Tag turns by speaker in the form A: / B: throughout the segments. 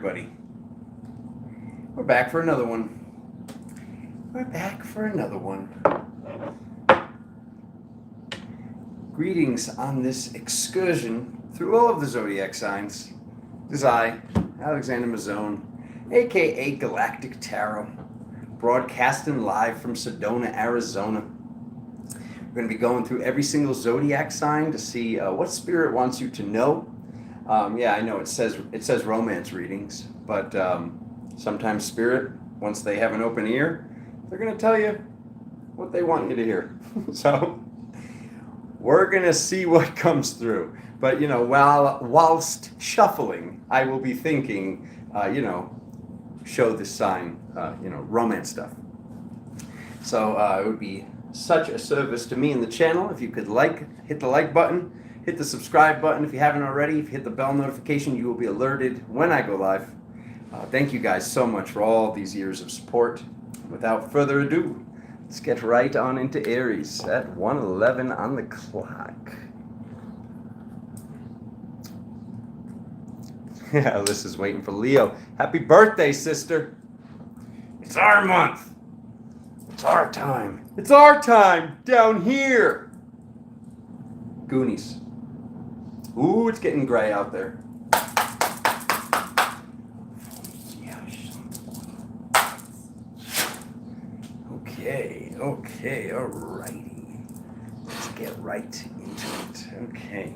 A: Buddy, we're back for another one. We're back for another one. Greetings on this excursion through all of the zodiac signs. This is I, Alexander Mazzone, aka Galactic Tarot, broadcasting live from Sedona, Arizona. We're going to be going through every single zodiac sign to see what spirit wants you to know. Yeah, I know it says romance readings, but sometimes spirit, once they have an open ear, they're going to tell you what they want you to hear. So we're going to see what comes through. But, whilst shuffling, I will be thinking, show this sign, romance stuff. So it would be such a service to me and the channel if you could hit the like button. Hit the subscribe button if you haven't already. If you hit the bell notification, you will be alerted when I go live. Thank you guys so much for all these years of support. Without further ado, let's get right on into Aries at 1:11 on the clock. Yeah, Alyssa's waiting for Leo. Happy birthday, sister. It's our month. It's our time. It's our time down here. Goonies. Ooh, it's getting gray out there. Okay, alrighty. Let's get right into it. Okay.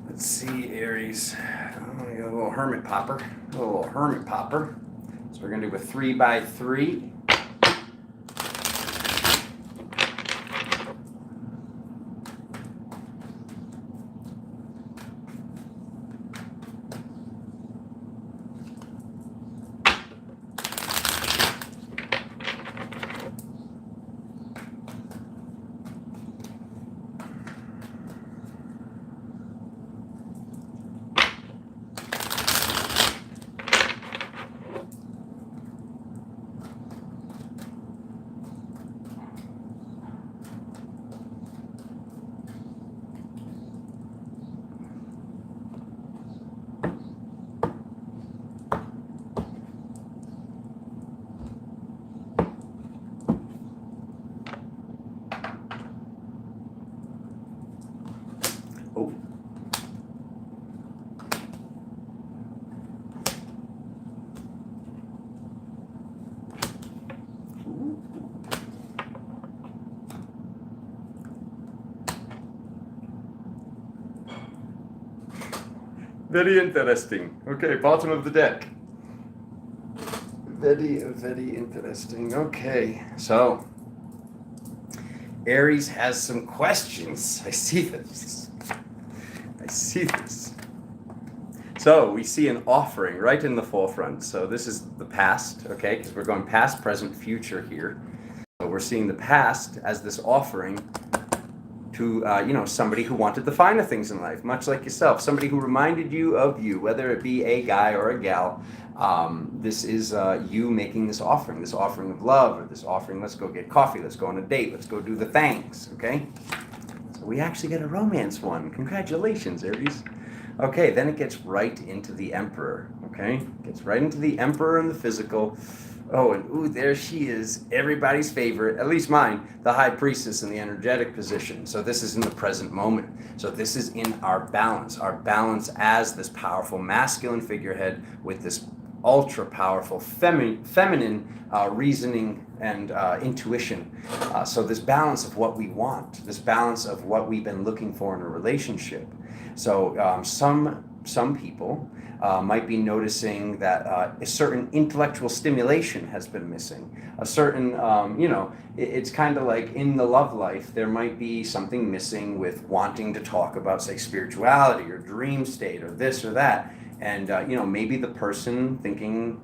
A: Let's see, Aries. I'm gonna go a little hermit popper. So we're gonna do a 3x3. Oh. Very interesting. Okay, bottom of the deck. Very interesting. Okay, so Aries has some questions. I see this. So we see an offering right in the forefront. So this is the past, okay, because we're going past, present, future here. So we're seeing the past as this offering to, somebody who wanted the finer things in life, much like yourself, somebody who reminded you of you, whether it be a guy or a gal. This is you making this offering of love, or this offering, let's go get coffee, let's go on a date, let's go do the things, okay? So we actually get a romance one. Congratulations, Aries. Okay, then it gets right into the Emperor, okay? Gets right into the Emperor and the physical. Oh, and ooh, there she is, everybody's favorite, at least mine, the High Priestess in the energetic position. So this is in the present moment. So this is in our balance as this powerful masculine figurehead with this ultra powerful feminine reasoning and intuition. So this balance of what we want, this balance of what we've been looking for in a relationship. So some people might be noticing that a certain intellectual stimulation has been missing. A certain, it's kind of like in the love life, there might be something missing with wanting to talk about, say, spirituality or dream state or this or that. And, maybe the person thinking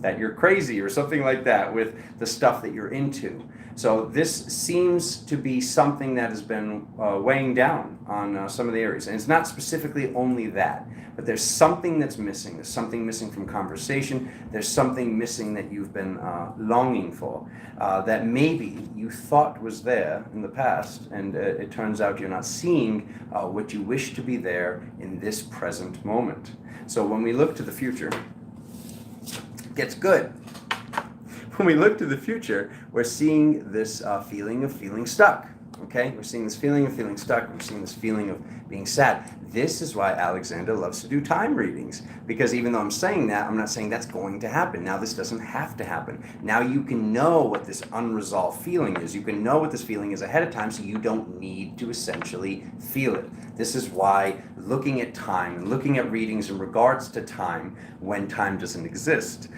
A: that you're crazy or something like that with the stuff that you're into. So this seems to be something that has been weighing down on some of the Aries. And it's not specifically only that, but there's something that's missing. There's something missing from conversation. There's something missing that you've been longing for, that maybe you thought was there in the past, and it turns out you're not seeing what you wish to be there in this present moment. So when we look to the future, it gets good. When we look to the future, we're seeing this feeling of feeling stuck. Okay, we're seeing this feeling of feeling stuck. We're seeing this feeling of being sad. This is why Alexander loves to do time readings, because even though I'm saying that, I'm not saying that's going to happen. Now this doesn't have to happen. Now you can know what this unresolved feeling is. You can know what this feeling is ahead of time, so you don't need to essentially feel it. This is why looking at time and looking at readings in regards to time when time doesn't exist,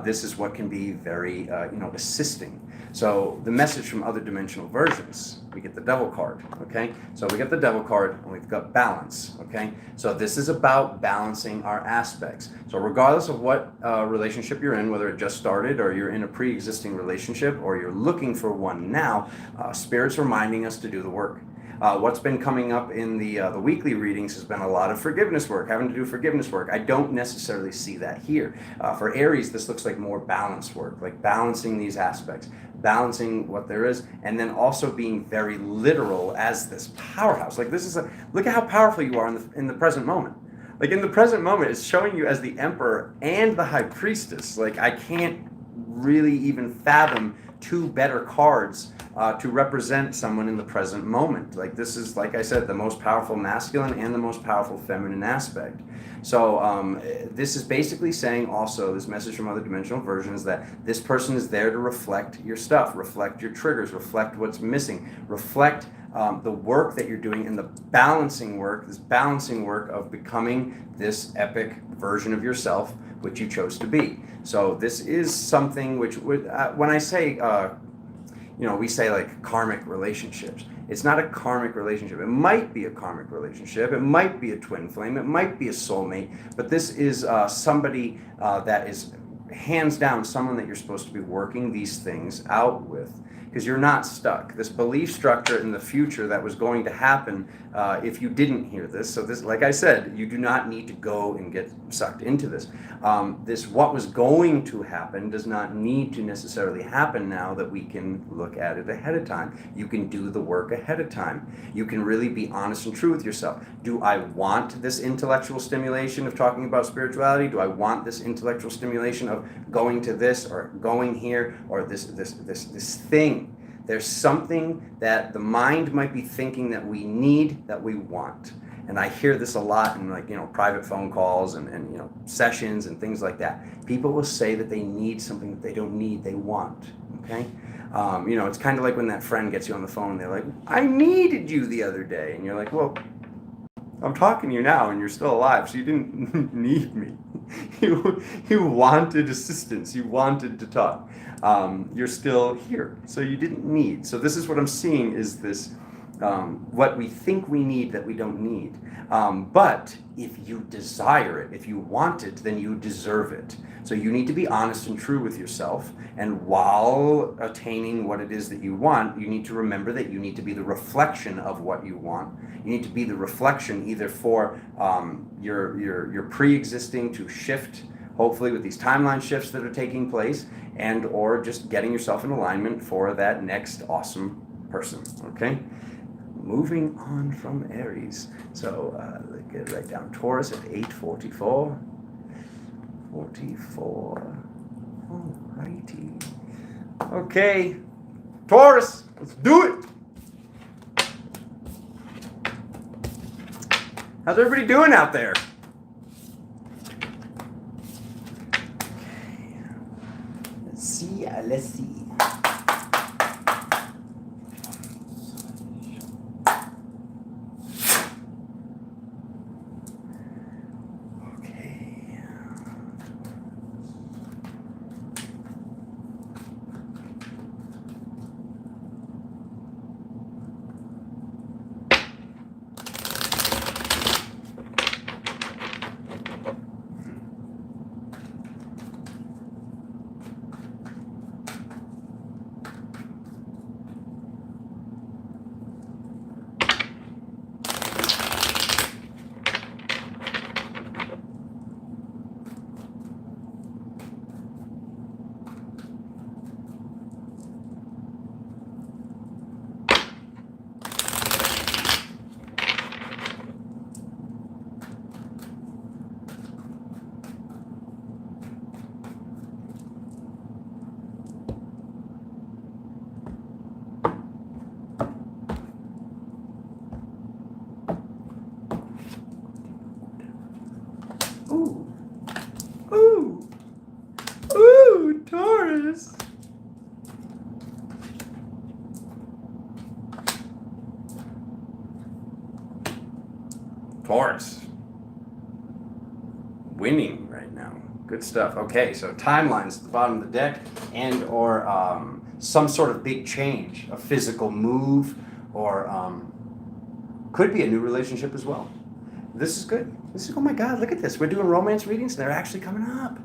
A: this is what can be very assisting. So the message from other dimensional versions, we get the Devil card, okay? So we get the Devil card and we've got balance, okay? So this is about balancing our aspects. So regardless of what relationship you're in, whether it just started or you're in a pre-existing relationship or you're looking for one now, Spirit's reminding us to do the work. What's been coming up in the weekly readings has been a lot of forgiveness work, having to do forgiveness work. I don't necessarily see that here. For Aries, this looks like more balance work, like balancing these aspects, balancing what there is, and then also being very literal as this powerhouse. Like this is look at how powerful you are in the present moment. Like in the present moment, it's showing you as the Emperor and the High Priestess. Like I can't really even fathom two better cards to represent someone in the present moment. Like this is, like I said, the most powerful masculine and the most powerful feminine aspect. So this is basically saying also, this message from other dimensional versions, that this person is there to reflect your stuff, reflect your triggers, reflect what's missing, reflect the work that you're doing and the balancing work, this balancing work of becoming this epic version of yourself, which you chose to be. So this is something which would, when I say, we say like karmic relationships. It's not a karmic relationship. It might be a karmic relationship. It might be a twin flame. It might be a soulmate. But this is somebody that is hands down someone that you're supposed to be working these things out with. Because you're not stuck. This belief structure in the future that was going to happen if you didn't hear this. So this, like I said, you do not need to go and get sucked into this. This what was going to happen does not need to necessarily happen now that we can look at it ahead of time. You can do the work ahead of time. You can really be honest and true with yourself. Do I want this intellectual stimulation of talking about spirituality? Do I want this intellectual stimulation of going to this or going here or this thing? There's something that the mind might be thinking that we need, that we want. And I hear this a lot in private phone calls and sessions and things like that. People will say that they need something that they don't need, they want, okay? It's kind of like when that friend gets you on the phone and they're like, I needed you the other day. And you're like, well, I'm talking to you now and you're still alive, so you didn't need me. You wanted assistance, you wanted to talk. You're still here, so you didn't need. So this is what I'm seeing is this, what we think we need that we don't need. But if you desire it, if you want it, then you deserve it. So you need to be honest and true with yourself. And while attaining what it is that you want, you need to remember that you need to be the reflection of what you want. You need to be the reflection either for your pre-existing to shift, hopefully with these timeline shifts that are taking place, and or just getting yourself in alignment for that next awesome person, okay? Moving on from Aries. So let's get right down. Taurus at 8:44. 44. Alrighty. Okay. Taurus, let's do it. How's everybody doing out there? Okay. Let's see. Good stuff. Okay, so timelines at the bottom of the deck, and or some sort of big change, a physical move, or could be a new relationship as well. This is good. This is, oh my God, look at this. We're doing romance readings and they're actually coming up.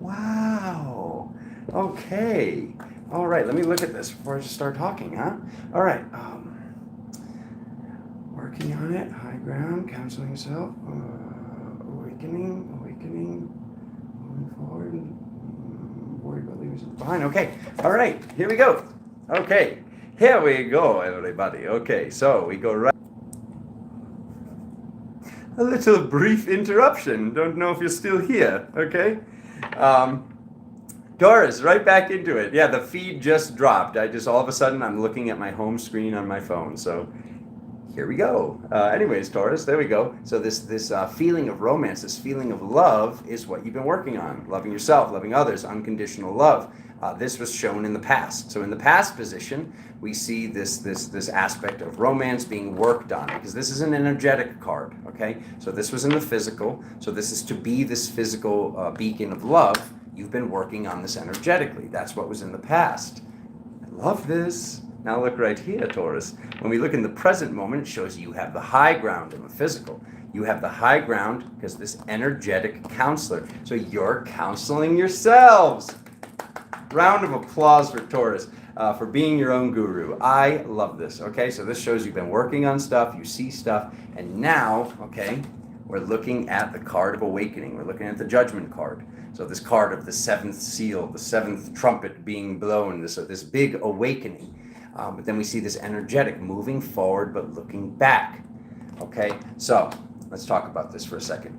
A: Wow. Okay. All right, let me look at this before I just start talking, huh? All right. Working on it, high ground, counseling yourself, awakening, moving forward, worried about leaving something behind. Okay, all right, here we go. Okay, here we go, everybody. Okay, so we go right. A little brief interruption. Don't know if you're still here, okay? Taurus, right back into it. Yeah, the feed just dropped. All of a sudden, I'm looking at my home screen on my phone, so here we go. Anyways, Taurus, there we go. So this feeling of romance, this feeling of love is what you've been working on. Loving yourself, loving others, unconditional love. This was shown in the past. So in the past position, we see this aspect of romance being worked on, because this is an energetic card, okay? So this was in the physical. So this is to be this physical beacon of love. You've been working on this energetically. That's what was in the past. I love this. Now look right here, Taurus. When we look in the present moment, it shows you have the high ground in the physical. You have the high ground because this energetic counselor. So you're counseling yourselves. Round of applause for Taurus for being your own guru. I love this. Okay, so this shows you've been working on stuff, you see stuff, and now, okay, we're looking at the card of awakening. We're looking at the judgment card. So this card of the seventh seal, the seventh trumpet being blown, this big awakening. But then we see this energetic moving forward, but looking back. Okay, so let's talk about this for a second.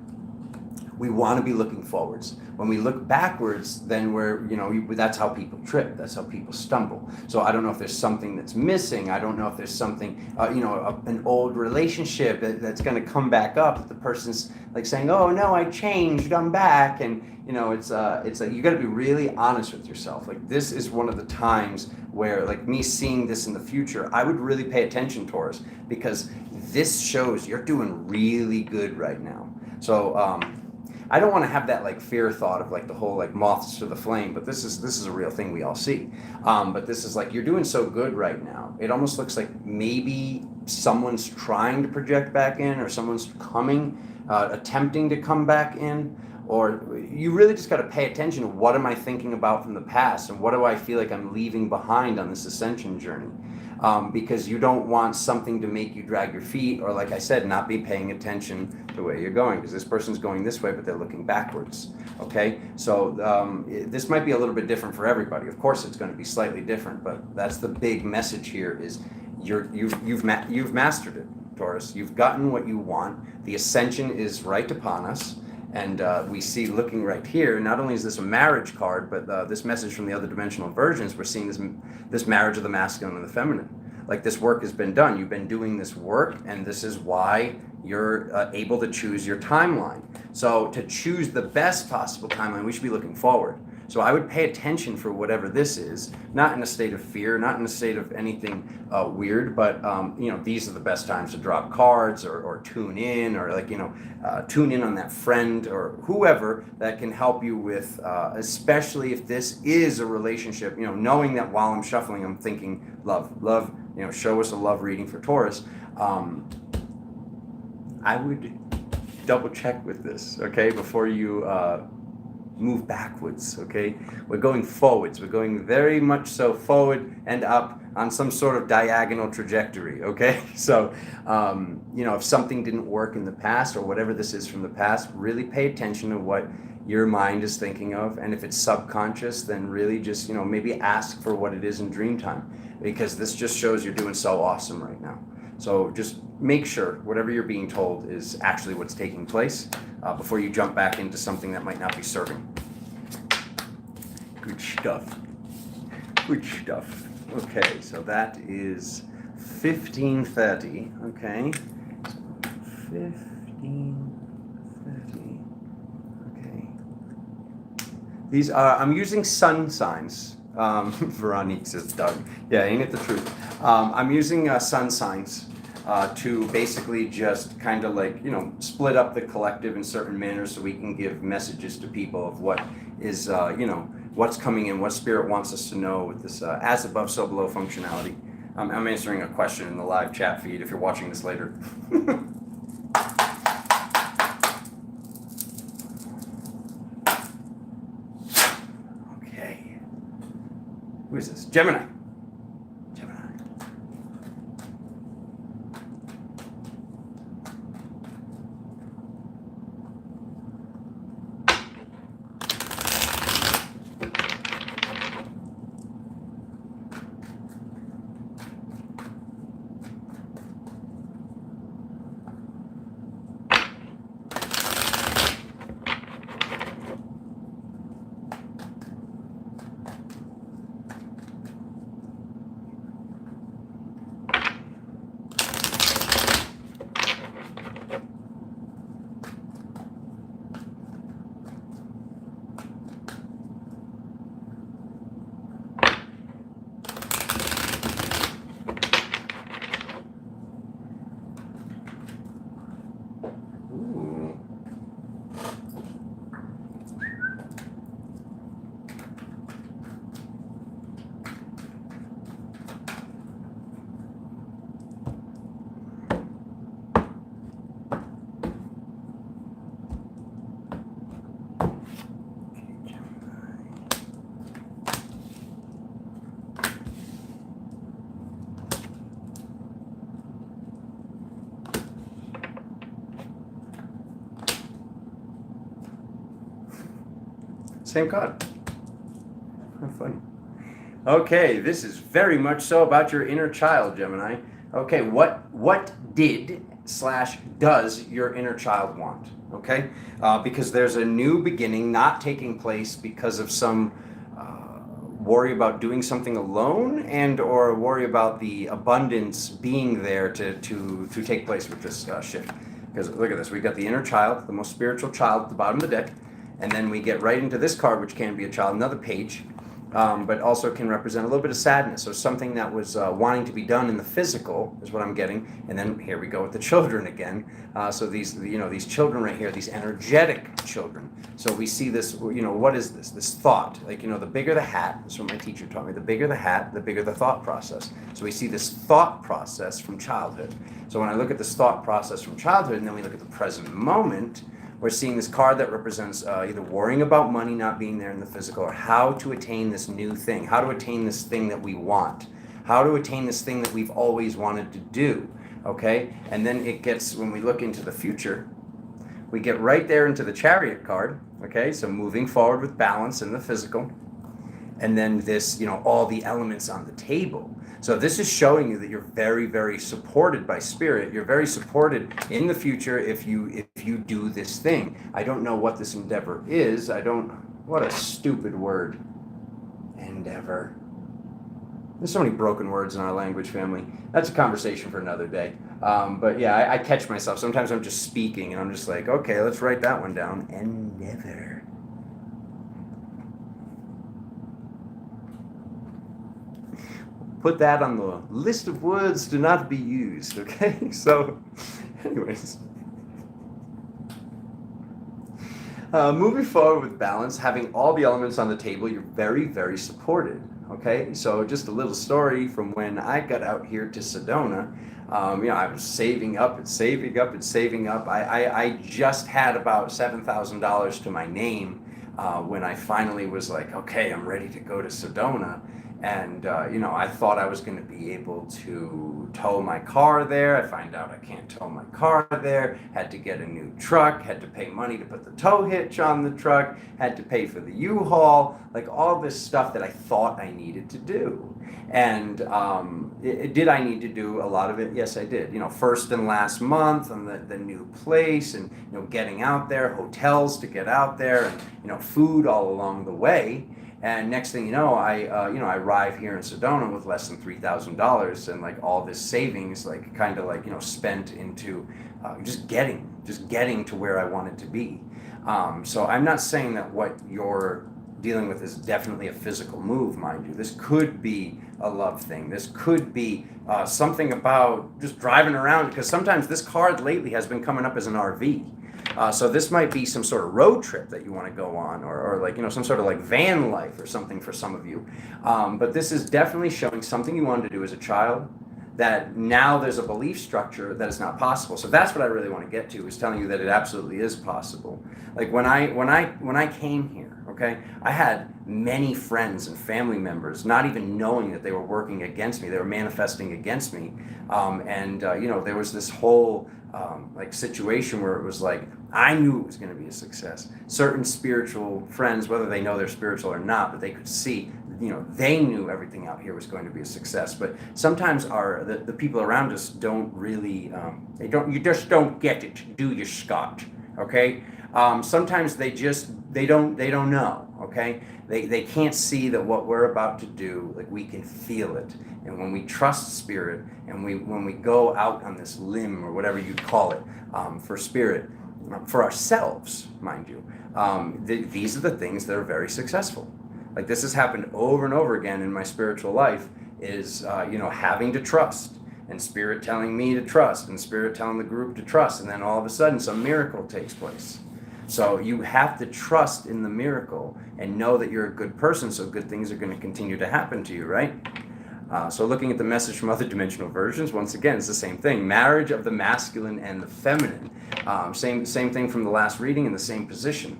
A: We want to be looking forwards. When we look backwards, then that's how people trip. That's how people stumble. So I don't know if there's something that's missing. I don't know if there's something, an old relationship that's going to come back up. The person's like saying, "Oh no, I changed. I'm back." And it's like you got to be really honest with yourself. Like this is one of the times where, like me seeing this in the future, I would really pay attention, Taurus, because this shows you're doing really good right now. So I don't want to have that like fear thought of like the whole like moths to the flame, but this is a real thing we all see. But this is like you're doing so good right now. It almost looks like maybe someone's trying to project back in, or someone's attempting to come back in. Or you really just got to pay attention to what am I thinking about from the past, and what do I feel like I'm leaving behind on this ascension journey. Because you don't want something to make you drag your feet, or like I said, not be paying attention to where you're going, because this person's going this way, but they're looking backwards. Okay, so this might be a little bit different for everybody. Of course, it's going to be slightly different, but that's the big message here: is you've mastered it, Taurus. You've gotten what you want. The ascension is right upon us. And we see, looking right here, not only is this a marriage card, but this message from the other dimensional versions, we're seeing this marriage of the masculine and the feminine. Like this work has been done. You've been doing this work, and this is why you're able to choose your timeline. So to choose the best possible timeline, we should be looking forward. So I would pay attention for whatever this is, not in a state of fear, not in a state of anything weird, but these are the best times to drop cards or tune in, or tune in on that friend or whoever that can help you with, especially if this is a relationship, knowing that while I'm shuffling, I'm thinking love, show us a love reading for Taurus. I would double check with this, okay, before you move backwards, okay? We're going forwards. We're going very much so forward and up on some sort of diagonal trajectory, okay? So, if something didn't work in the past, or whatever this is from the past, really pay attention to what your mind is thinking of. And if it's subconscious, then really just, maybe ask for what it is in dream time, because this just shows you're doing so awesome right now. So just make sure whatever you're being told is actually what's taking place before you jump back into something that might not be serving. Good stuff. Good stuff. Okay, so that is 1530. Okay. 1530. Okay. These are, I'm using sun signs. Veronique says, Doug. Yeah, ain't it the truth? I'm using sun signs. to basically just kind of like, split up the collective in certain manners so we can give messages to people of what is, what's coming in, what spirit wants us to know with this as above, so below functionality. I'm answering a question in the live chat feed if you're watching this later. Okay. Who is this? Gemini. Same card. How funny. Okay, this is very much so about your inner child, Gemini. Okay, what did/does your inner child want? Okay, because there's a new beginning not taking place because of some worry about doing something alone and or worry about the abundance being there to take place with this shift. Because look at this, we've got the inner child, the most spiritual child at the bottom of the deck. And then we get right into this card, which can be a child, another page, but also can represent a little bit of sadness or something that was wanting to be done in the physical is what I'm getting. And then here we go with the children again. So these children right here, these energetic children. So we see this, what is this? This thought, like, the bigger the hat, that's what my teacher taught me, the bigger the hat, the bigger the thought process. So we see this thought process from childhood. So when I look at this thought process from childhood, and then we look at the present moment, we're seeing this card that represents either worrying about money not being there in the physical or how to attain this new thing, how to attain this thing that we want, how to attain this thing that we've always wanted to do, okay? And then it gets, when we look into the future, we get right there into the Chariot card, okay? So moving forward with balance in the physical. And then this, all the elements on the table. So this is showing you that you're very, very supported by spirit. You're very supported in the future if you do this thing. I don't know what this endeavor is. What a stupid word. Endeavor. There's so many broken words in our language, family. That's a conversation for another day. But yeah, I catch myself. Sometimes I'm just speaking and I'm just like, okay, let's write that one down. Endeavor. Put that on the list of words to not be used, okay? So, anyways. Moving forward with balance, having all the elements on the table, you're very, very supported, okay? So just a little story from when I got out here to Sedona. I was saving up and saving up and saving up. I just had about $7,000 to my name when I finally was like, okay, I'm ready to go to Sedona. And, I thought I was going to be able to tow my car there. I find out I can't tow my car there. Had to get a new truck. Had to pay money to put the tow hitch on the truck. Had to pay for the U-Haul. Like all this stuff that I thought I needed to do. And did I need to do a lot of it? Yes, I did. First and last month on the new place and, getting out there, hotels to get out there and, food all along the way. And next thing you know, I arrive here in Sedona with less than $3,000 and like all this savings, like kind of like, spent into just getting to where I wanted to be. So I'm not saying that what your dealing with is definitely a physical move, mind you. This could be a love thing. This could be something about just driving around, because sometimes this card lately has been coming up as an RV. So this might be some sort of road trip that you want to go on, or like, you know, some sort of like van life or something for some of you. But this is definitely showing something you wanted to do as a child, that now there's a belief structure that is not possible. So that's what I really want to get to, is telling you that it absolutely is possible. Like when I came here, okay, I had many friends and family members not even knowing that they were working against me. They were manifesting against me. You know, there was this whole like situation where it was like, I knew it was going to be a success. Certain spiritual friends, whether they know they're spiritual or not, but they could see, you know, they knew everything out here was going to be a success. But sometimes the people around us don't really, you just don't get it, do you, Scott? Okay. Sometimes they don't know. Okay. They can't see that what we're about to do, like, we can feel it. And when we trust spirit, and when we go out on this limb, or whatever you call it, for spirit, for ourselves, mind you, these are the things that are very successful. Like, this has happened over and over again in my spiritual life, is, you know, having to trust, and spirit telling me to trust, and spirit telling the group to trust, and then all of a sudden some miracle takes place. So you have to trust in the miracle and know that you're a good person, so good things are going to continue to happen to you, right? So looking at the message from other dimensional versions, once again, it's the same thing. Marriage of the masculine and the feminine. Same thing from the last reading, in the same position.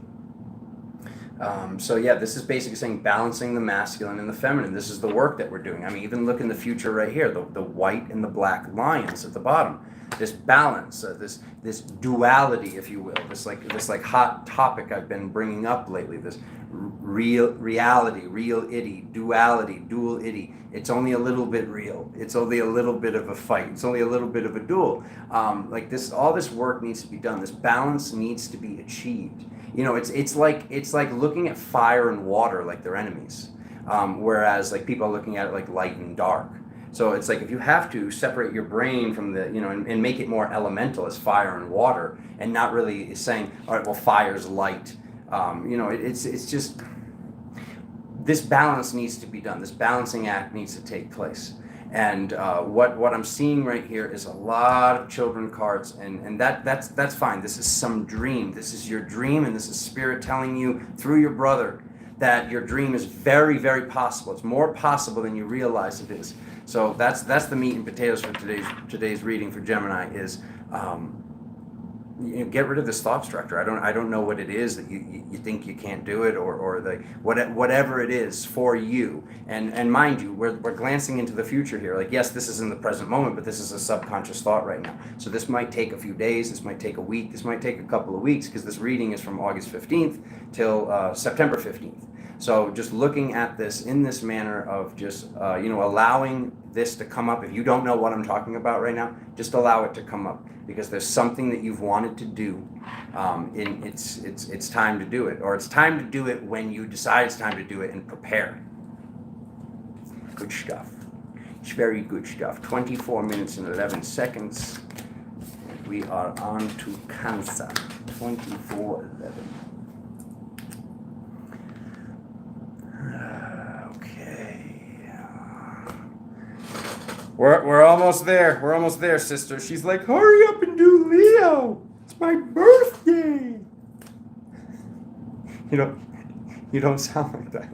A: So yeah, this is basically saying balancing the masculine and the feminine. This is the work that we're doing. I mean, even look in the future right here, the white and the black lions at the bottom. This balance, this duality, if you will, this hot topic I've been bringing up lately. This reality, real itty, duality, dual itty. It's only a little bit real. It's only a little bit of a fight. It's only a little bit of a duel. Like this, all this work needs to be done. This balance needs to be achieved. You know, it's like looking at fire and water like they're enemies, whereas like people are looking at it like light and dark. So it's like, if you have to separate your brain from the, you know, and make it more elemental as fire and water, and not really saying, all right, well, fire's light. You know, it's just, this balance needs to be done. This balancing act needs to take place. And what I'm seeing right here is a lot of children cards, and that's fine. This is some dream. This is your dream, and this is spirit telling you through your brother that your dream is very, very possible. It's more possible than you realize it is. So that's the meat and potatoes for today's reading for Gemini, is you know, get rid of this thought structure. I don't know what it is that you think you can't do it, or whatever it is for you. And mind you, we're glancing into the future here. Like, yes, this is in the present moment, but this is a subconscious thought right now. So this might take a few days. This might take a week. This might take a couple of weeks, because this reading is from August 15th till September 15th. So just looking at this in this manner of just, you know, allowing this to come up. If you don't know what I'm talking about right now, just allow it to come up, because there's something that you've wanted to do. It's time to do it, or it's time to do it when you decide it's time to do it, and prepare. Good stuff. It's very good stuff. 24 minutes and 11 seconds. And we are on to Cancer. 24:11. We're almost there. We're almost there, sister. She's like, hurry up and do Leo. It's my birthday. You don't sound like that.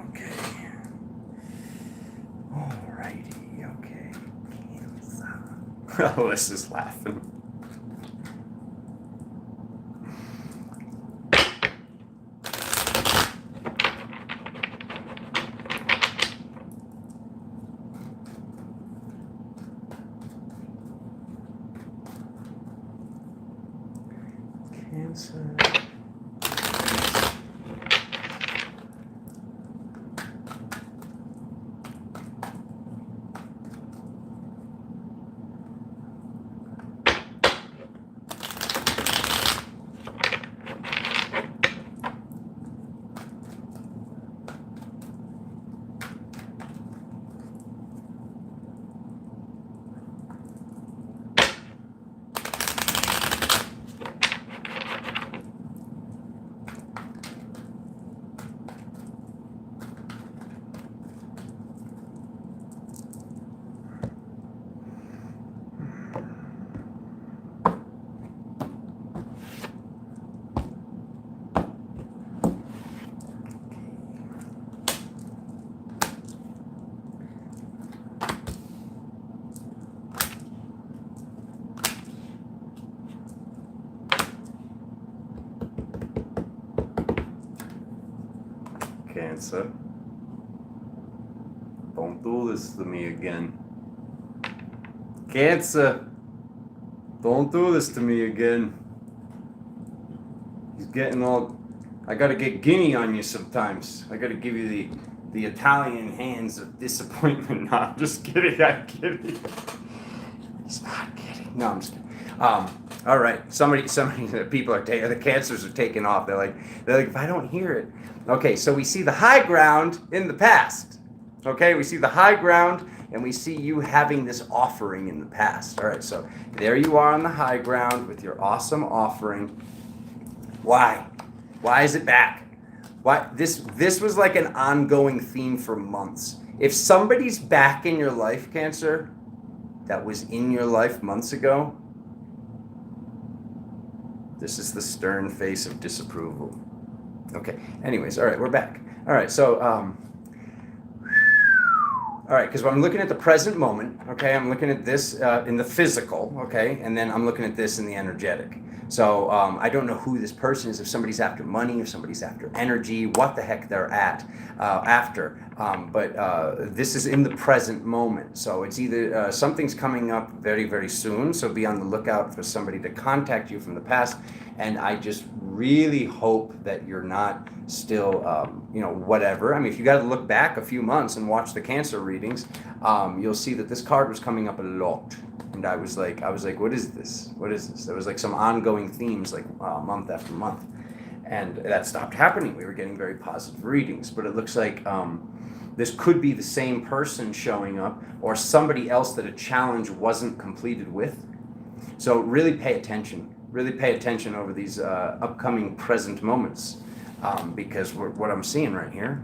A: Okay. Alrighty. Okay. Oh, this is laughing. Cancer. Cancer. Don't do this to me again. Cancer. Don't do this to me again. He's getting all... I gotta get Guinea on you sometimes. I gotta give you the Italian hands of disappointment. No, I'm just kidding. I'm kidding. He's not kidding. No, I'm just kidding. All right. Somebody, the people the Cancers are taking off. They're like, if I don't hear it. Okay, so we see the high ground in the past. Okay, we see the high ground, and we see you having this offering in the past. All right, so there you are on the high ground with your awesome offering. Why? Why is it back? Why this was like an ongoing theme for months. If somebody's back in your life, Cancer, that was in your life months ago, this is the stern face of disapproval. Okay, anyways, all right, we're back. All right, so, all right, because I'm looking at the present moment, okay? I'm looking at this in the physical, okay? And then I'm looking at this in the energetic. So I don't know who this person is, if somebody's after money, if somebody's after energy, what the heck they're after. But this is in the present moment. So it's either something's coming up very, very soon. So be on the lookout for somebody to contact you from the past. And I just really hope that you're not still, whatever. I mean, if you got to look back a few months and watch the Cancer readings, you'll see that this card was coming up a lot. And I was like, what is this? What is this? There was like some ongoing themes, like month after month. And that stopped happening. We were getting very positive readings. But it looks like this could be the same person showing up or somebody else that a challenge wasn't completed with. So really pay attention. Really pay attention over these upcoming present moments. Because what I'm seeing right here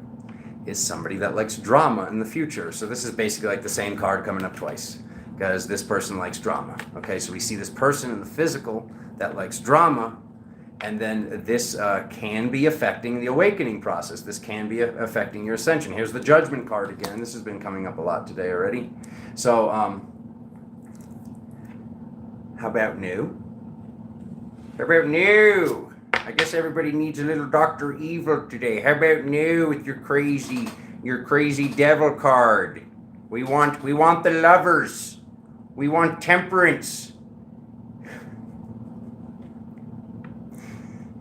A: is somebody that likes drama in the future. So this is basically like the same card coming up twice. Because this person likes drama. Okay, so we see this person in the physical that likes drama, and then this can be affecting the awakening process. This can be affecting your ascension. Here's the Judgment card again. This has been coming up a lot today already. So, how about new? How about new? I guess everybody needs a little Dr. Evil today. How about new with your crazy devil card? We want the lovers. We want temperance.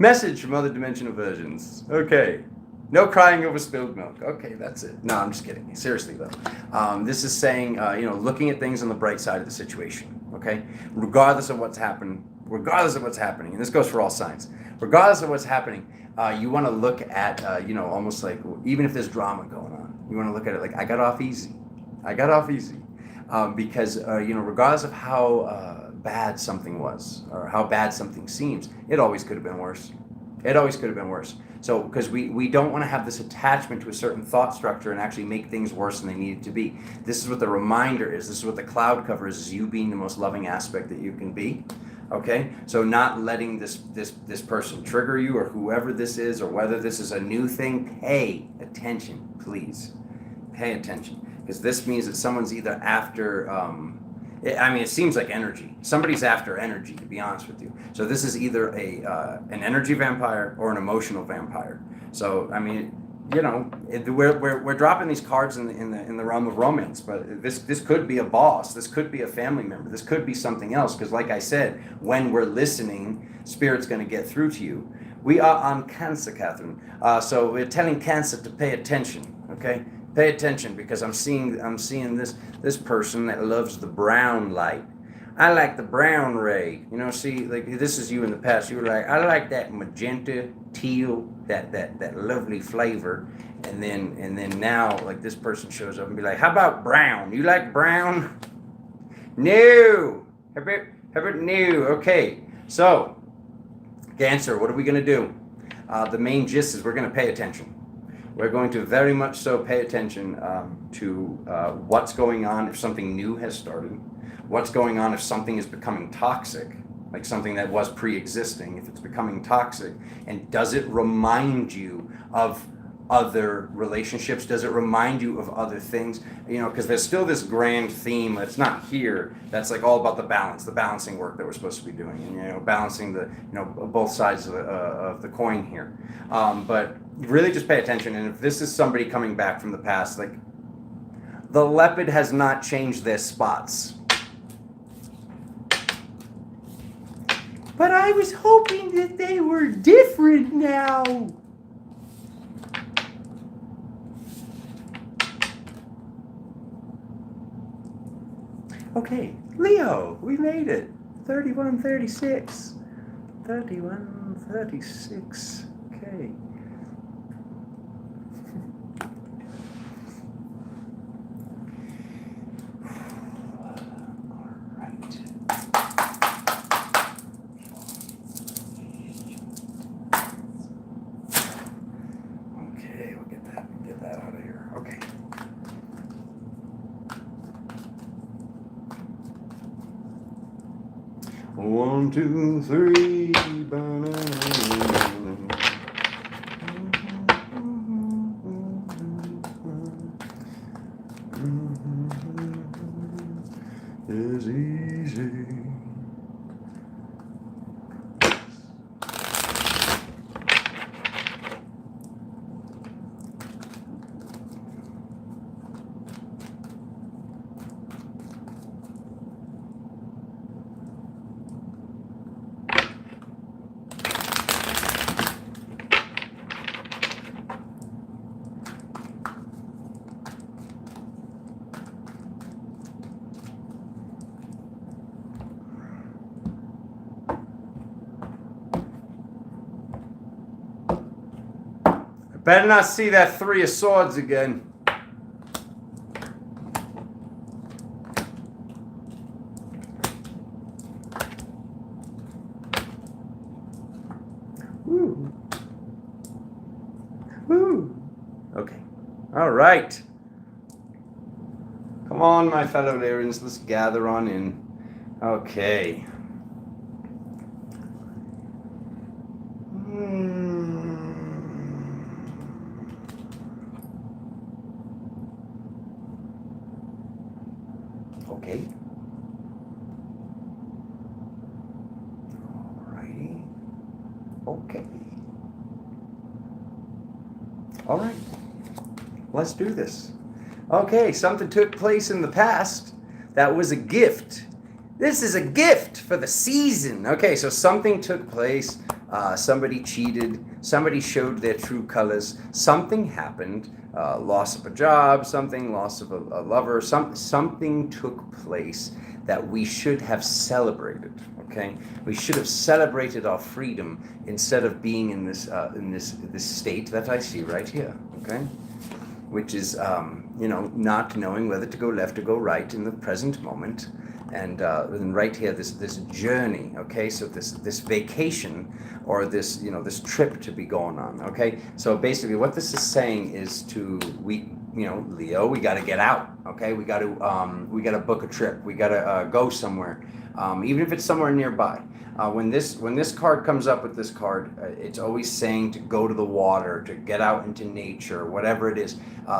A: Message from other dimensional versions. Okay. No crying over spilled milk. Okay, that's it. No, I'm just kidding. Seriously, though. This is saying, looking at things on the bright side of the situation. Okay? Regardless of what's happening. And this goes for all signs. Regardless of what's happening, you want to look at, almost like, even if there's drama going on, you want to look at it like, I got off easy. Because regardless of how bad something was or how bad something seems, it always could have been worse. So because we don't want to have this attachment to a certain thought structure and actually make things worse than they need to be. This is what the reminder is. This is what the cloud cover is you being the most loving aspect that you can be. Okay, so not letting this person trigger you or whoever this is or whether this is a new thing. Pay attention, please. Pay attention. Because this means that someone's either after, it seems like energy. Somebody's after energy, to be honest with you. So this is either an energy vampire or an emotional vampire. So, we're dropping these cards in the realm of romance, but this could be a boss. This could be a family member. This could be something else. Because like I said, when we're listening, Spirit's going to get through to you. We are on Cancer, Catherine. So we're telling Cancer to pay attention, okay? Pay attention because I'm seeing this person that loves the brown light. I like the brown ray. See, like this is you in the past. You were like, I like that magenta, teal, that lovely flavor. And then now, like this person shows up and be like, how about brown? You like brown? No. How about new? Okay. So, Cancer, what are we gonna do? The main gist is we're gonna pay attention. We're going to very much so pay attention to what's going on if something new has started, what's going on if something is becoming toxic, like something that was pre-existing, if it's becoming toxic, and does it remind you of other relationships? Does it remind you of other things? Because there's still this grand theme that's not here. That's like all about the balancing work that we're supposed to be doing, and balancing the both sides of the coin here. But really just pay attention. And if this is somebody coming back from the past, like, the leopard has not changed their spots. But I was hoping that they were different now. Okay, Leo, we made it. 3136. 3136. Okay. One, two, three. Is easy. Better not see that Three of Swords again. Woo. Woo. Okay. All right. Come on, my fellow Lyrians. Let's gather on in. Okay. Okay. Alrighty. Okay. All right. Let's do this. Okay, something took place in the past that was a gift. This is a gift for the season. Okay, so something took place. Somebody cheated. Somebody showed their true colors. Something happened. Loss of a job, loss of a lover, something took place that we should have celebrated. Okay, we should have celebrated our freedom instead of being in this state that I see right here. Okay, which is not knowing whether to go left or go right in the present moment, and right here this journey. Okay, so this vacation or this trip to be going on. Okay, so basically what this is saying is Leo, we got to get out. Okay, we got to book a trip. We got to go somewhere, even if it's somewhere nearby. When this card comes up with this card, it's always saying to go to the water, to get out into nature, whatever it is.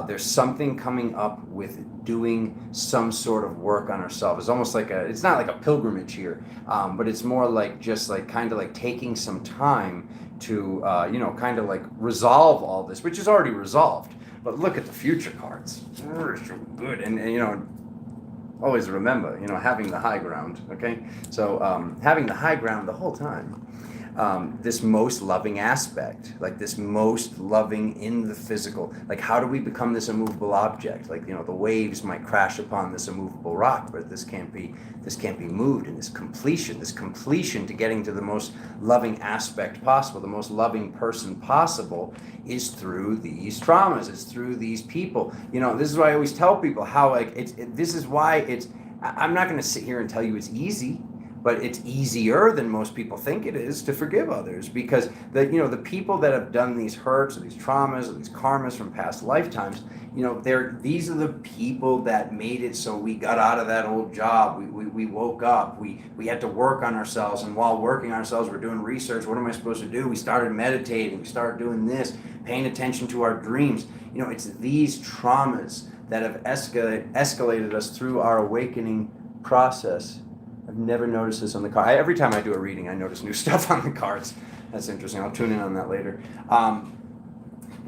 A: There's something coming up with doing some sort of work on ourselves. It's almost like it's not like a pilgrimage here, but it's more like just like kind of like taking some time to kind of like resolve all this, which is already resolved. But look at the future cards. They're so good, and always remember, having the high ground. Okay, so having the high ground the whole time. This most loving aspect, like this most loving in the physical. Like, how do we become this immovable object? Like, the waves might crash upon this immovable rock, but this can't be moved. And this completion to getting to the most loving aspect possible, the most loving person possible, is through these traumas. It's through these people. This is why I always tell people how this is why I'm not going to sit here and tell you it's easy. But it's easier than most people think it is to forgive others, because the people that have done these hurts or these traumas or these karmas from past lifetimes, these are the people that made it so we got out of that old job. We woke up. We had to work on ourselves, and while working on ourselves, we're doing research. What am I supposed to do? We started meditating. We started doing this, paying attention to our dreams. It's these traumas that have escalated us through our awakening process. I've never noticed this on the card. Every time I do a reading, I notice new stuff on the cards. That's interesting. I'll tune in on that later.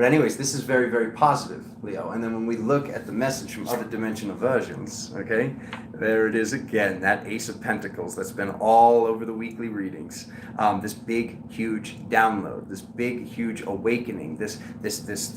A: But anyways, this is very, very positive, Leo. And then when we look at the message from other dimensional versions, okay, there it is again, that Ace of Pentacles that's been all over the weekly readings. This big, huge download, this big, huge awakening, this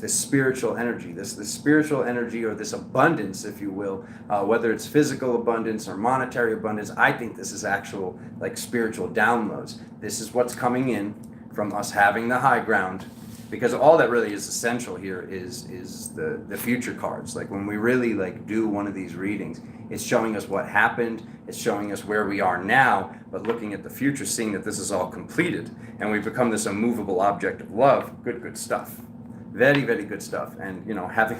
A: spiritual energy, this spiritual energy, or this abundance, if you will, whether it's physical abundance or monetary abundance. I think this is actual like spiritual downloads. This is what's coming in from us having the high ground. Because all that really is essential here is the future cards. Like when we really like do one of these readings, it's showing us what happened, it's showing us where we are now, but looking at the future, seeing that this is all completed, and we've become this immovable object of love. Good stuff. Very, very good stuff. And you know, I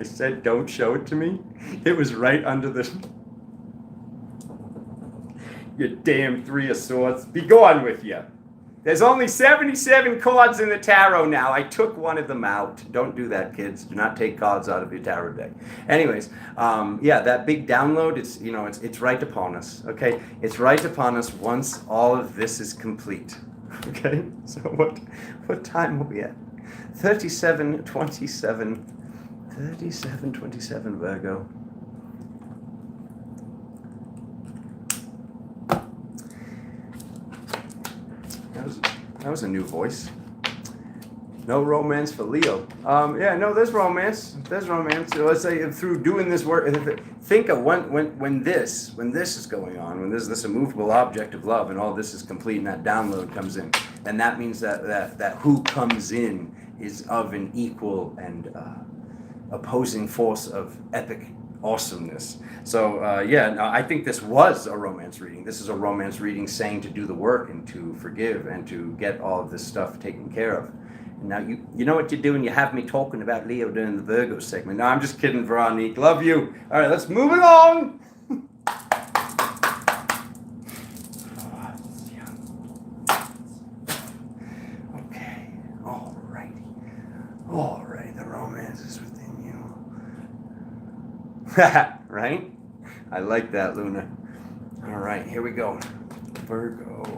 A: said don't show it to me. It was right under the your damn Three of Swords. Be gone with you. There's only 77 cards in the tarot now. I took one of them out. Don't do that, kids. Do not take cards out of your tarot deck. Anyways, yeah, that big download, it's right upon us, okay? It's right upon us once all of this is complete, okay? So what time are we at? 37:27, Virgo. That was a new voice. No romance for Leo. Yeah, no, there's romance. There's romance. So let's say through doing this work, think of when this is going on, when there's this immovable object of love, and all this is complete, and that download comes in, and that means that who comes in is of an equal and opposing force of epic awesomeness. So yeah, no, I think this was a romance reading. This is a romance reading saying to do the work and to forgive and to get all of this stuff taken care of. And now you know what you're doing. You have me talking about Leo during the Virgo segment. No, I'm just kidding, Veronique. Love you. All right, let's move along. Okay, all righty. All right, the romance is within you. Right? I like that, Luna. All right, here we go. Virgo.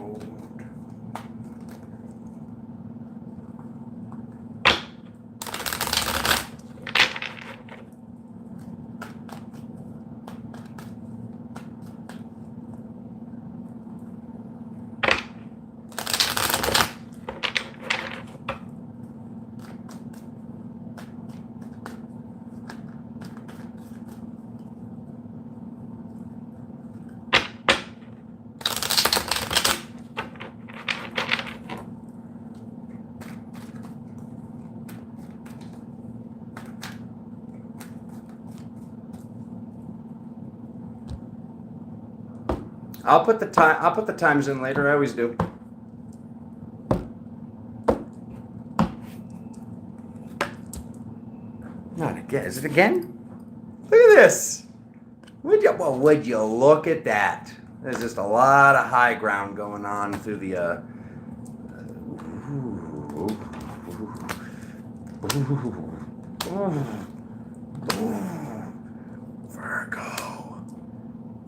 A: I'll put the times in later. I always do. Not again. Is it again? Look at this. Would you look at that? There's just a lot of high ground going on through the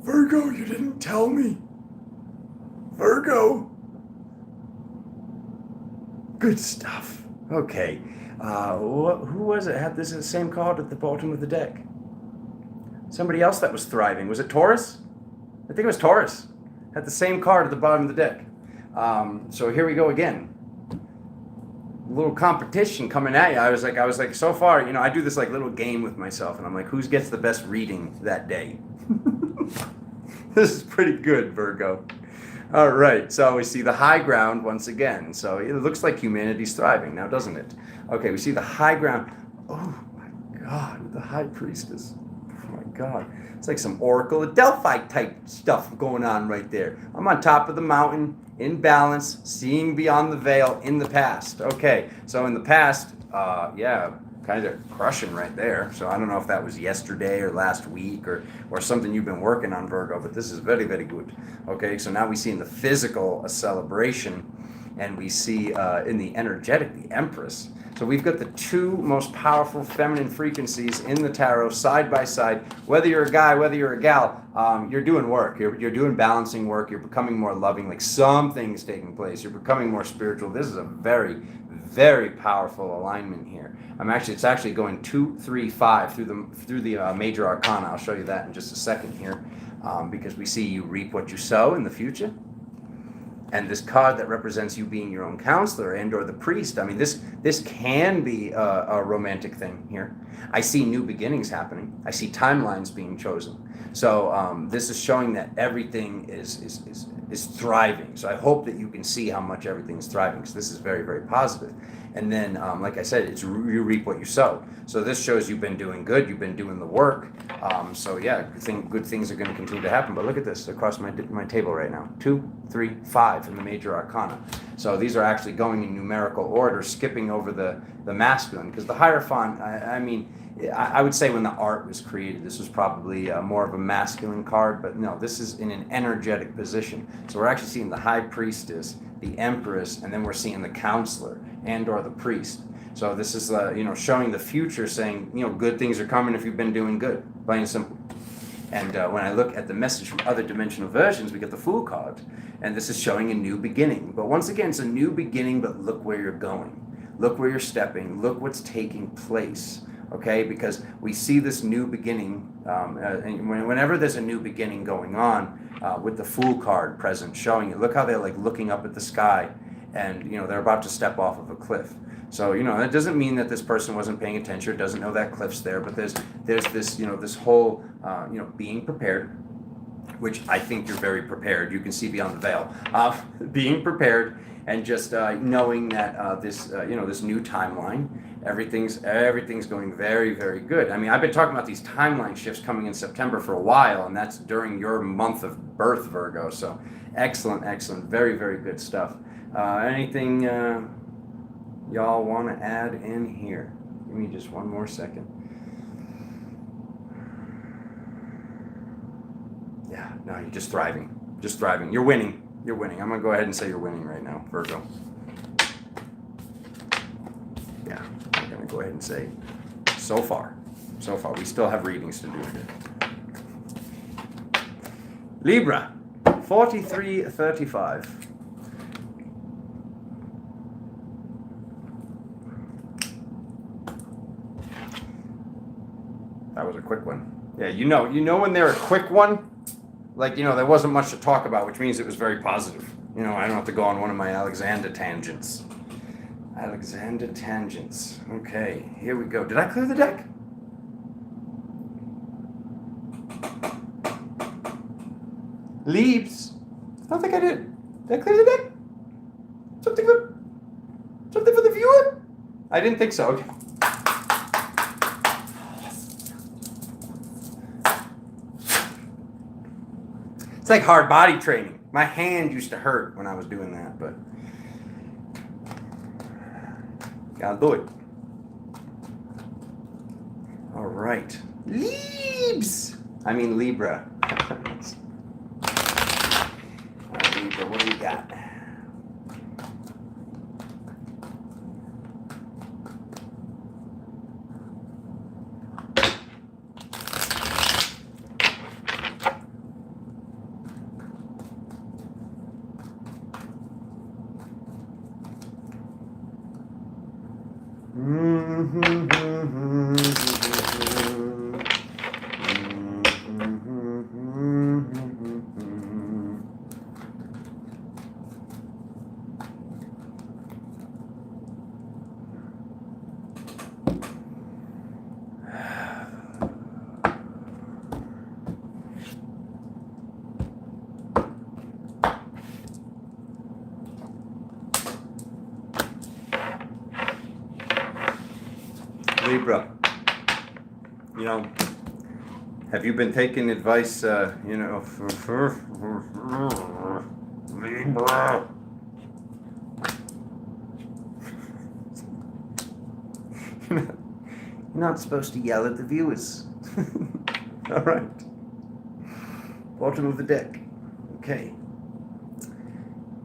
A: Virgo, you didn't tell me. Virgo. Good stuff. Okay. Who was it? Had this same card at the bottom of the deck? Somebody else that was thriving. Was it Taurus? I think it was Taurus. Had the same card at the bottom of the deck. So here we go again. A little competition coming at you. I was like, so far, I do this like little game with myself, and I'm like, who gets the best reading that day? This is pretty good, Virgo. All right, so we see the high ground once again. So it looks like humanity's thriving now, doesn't it? Okay, we see the high ground. Oh my God, the high priestess. Oh my God, it's like some Oracle of Delphi type stuff going on right there. I'm on top of the mountain, in balance, seeing beyond the veil in the past. Okay, so in the past, yeah, kind of crushing right there. So I don't know if that was yesterday or last week or something you've been working on, Virgo, but this is very, very good. Okay, so now we see in the physical a celebration, and we see in the energetic the Empress. So we've got the two most powerful feminine frequencies in the tarot side by side. Whether you're a guy, whether you're a gal, you're doing work. You're doing balancing work. You're becoming more loving. Like something's taking place. You're becoming more spiritual. This is a very, very powerful alignment here. It's actually going 2, 3, 5 through the major arcana. I'll show you that in just a second here, because we see you reap what you sow in the future. And this card that represents you being your own counselor and or the priest. I mean, this can be a romantic thing here. I see new beginnings happening. I see timelines being chosen. So this is showing that everything is thriving. So I hope that you can see how much everything is thriving, because this is very, very positive. And then, like I said, it's you reap what you sow. So this shows you've been doing good. You've been doing the work. So yeah, good things are going to continue to happen. But look at this across my table right now. 2, 3, 5 in the major arcana. So these are actually going in numerical order, skipping over the masculine, because the Hierophant, I would say when the art was created, this was probably more of a masculine card, but no, this is in an energetic position. So we're actually seeing the High Priestess, the Empress, and then we're seeing the Counselor and or the Priest. So this is showing the future, saying good things are coming if you've been doing good, plain and simple. And when I look at the message from other dimensional versions, we get the Fool card, and this is showing a new beginning. But once again, it's a new beginning, but look where you're going, look where you're stepping, look what's taking place. Okay, because we see this new beginning, and whenever there's a new beginning going on, with the Fool card present, showing it. Look how they're like looking up at the sky, and they're about to step off of a cliff. So that doesn't mean that this person wasn't paying attention, or doesn't know that cliff's there. But there's this this whole being prepared, which I think you're very prepared. You can see beyond the veil, being prepared, and just knowing that this new timeline. Everything's going very, very good. I mean, I've been talking about these timeline shifts coming in September for a while, and that's during your month of birth, Virgo. So excellent, very, very good stuff. Anything y'all want to add in here? Give me just one more second. Yeah, no, you're just thriving. You're winning. I'm going to go ahead and say you're winning right now, Virgo. Yeah, I'm going to go ahead and say so far. We still have readings to do here. Libra, 4335. That was a quick one. Yeah, you know when they're a quick one, like, there wasn't much to talk about, which means it was very positive. I don't have to go on one of my Alexander tangents. Okay, here we go. Did I clear the deck? Leaves. I don't think I did. Did I clear the deck? Something for the viewer? I didn't think so. Okay. It's like hard body training. My hand used to hurt when I was doing that, but gotta do it. All right. Libra. Libra, what do we got? Libra, have you been taking advice, Libra? You're not supposed to yell at the viewers. All right. Bottom of the deck. Okay.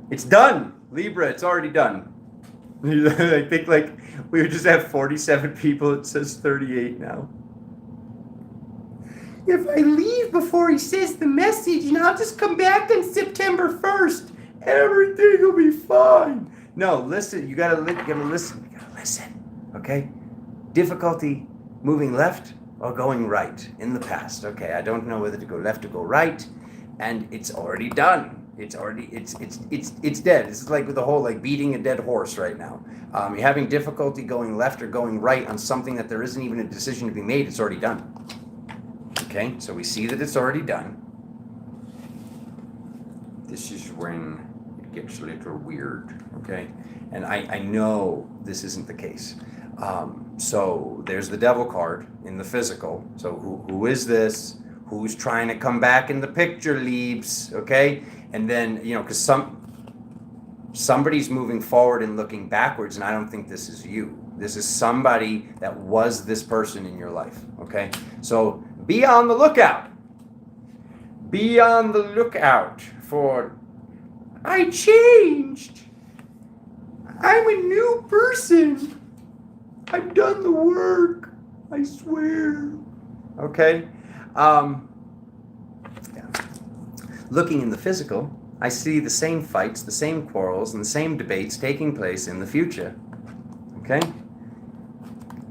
A: It's done, Libra. It's already done. I think we would just have 47 people. It says 38 now. If I leave before he says the message, and I'll just come back on September 1st, everything will be fine. No, listen. You gotta listen. You gotta listen. Okay. Difficulty moving left or going right in the past. Okay. I don't know whether to go left or go right, and it's already done. It's dead. This is like with the whole like beating a dead horse right now. You're having difficulty going left or going right on something that there isn't even a decision to be made. It's already done. Okay. So we see that it's already done. This is when it gets a little weird, okay? And I know this isn't the case. So there's the devil card in the physical. So who is this? Who's trying to come back in the picture, Leaves, okay? And then, you know, because somebody's moving forward and looking backwards, and I don't think this is you. This is somebody that was this person in your life, okay? So be on the lookout. Be on the lookout for, I changed. I'm a new person. I've done the work. I swear. Okay. Yeah. Looking in the physical, I see the same fights, the same quarrels, and the same debates taking place in the future. Okay?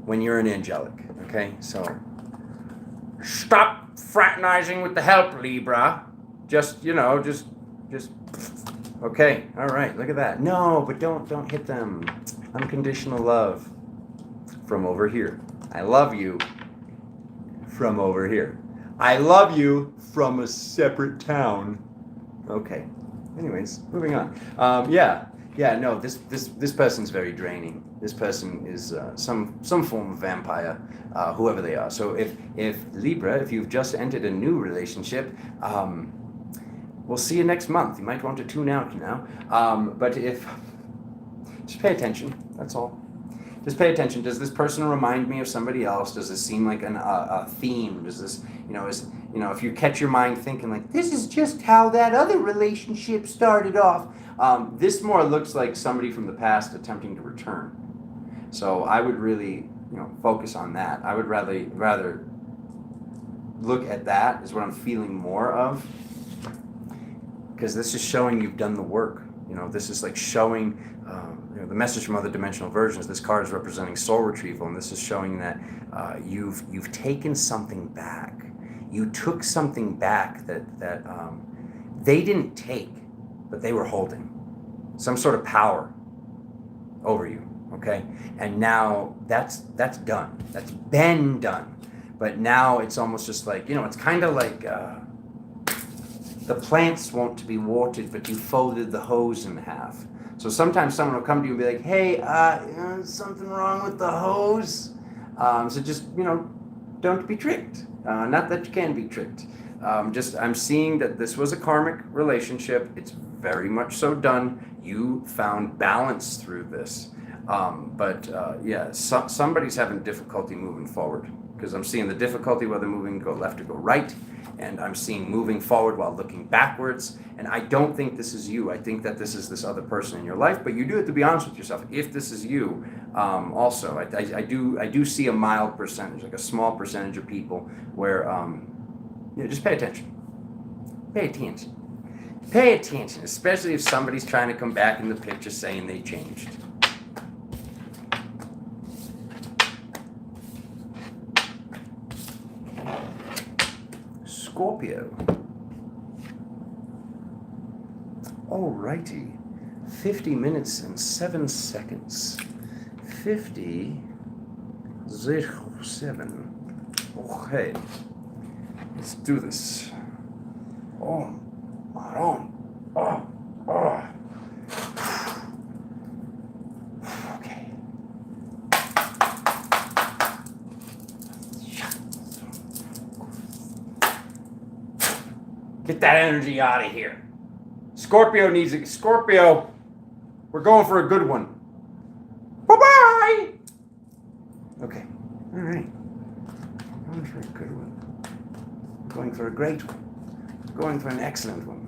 A: When you're an angelic. Okay? So, stop fraternizing with the help, Libra. Just, you know, just, okay, all right, look at that. No, but don't hit them. Unconditional love from over here. I love you from over here. I love you from a separate town. Okay. Anyways, moving on. No, this person's very draining. This person is some form of vampire, whoever they are. So if Libra, if you've just entered a new relationship, we'll see you next month. You might want to tune out now. But just pay attention. That's all. Just pay attention. Does this person remind me of somebody else? Does this seem like a theme? Does this, if you catch your mind thinking like, this is just how that other relationship started off. This more looks like somebody from the past attempting to return. So I would really, focus on that. I would rather look at that is what I'm feeling more of. Because this is showing you've done the work. This is like showing the message from other dimensional versions. This card is representing soul retrieval, and this is showing that you've taken something back. You took something back that they didn't take, but they were holding some sort of power over you. Okay, and now that's done. That's been done. But now it's almost just like it's kind of like. The plants want to be watered, but you folded the hose in half. So sometimes someone will come to you and be like, hey, something wrong with the hose. So just, don't be tricked. Not that you can be tricked. I'm seeing that this was a karmic relationship. It's very much so done. You found balance through this. Somebody's having difficulty moving forward. Because I'm seeing the difficulty whether moving go left or go right. And I'm seeing moving forward while looking backwards. And I don't think this is you. I think that this is this other person in your life. But you do have to be honest with yourself. If this is you, also, I do see a mild percentage, like a small percentage of people where, just pay attention. Pay attention. Pay attention, especially if somebody's trying to come back in the picture saying they changed. Scorpio. Alrighty. 50 minutes and 7 seconds. 50:07. Okay. Let's do this. Oh. Okay. Get that energy out of here. Scorpio needs it. Scorpio, we're going for a good one. Bye-bye. Okay. All right. Going for a good one. Going for a great one. Going for an excellent one.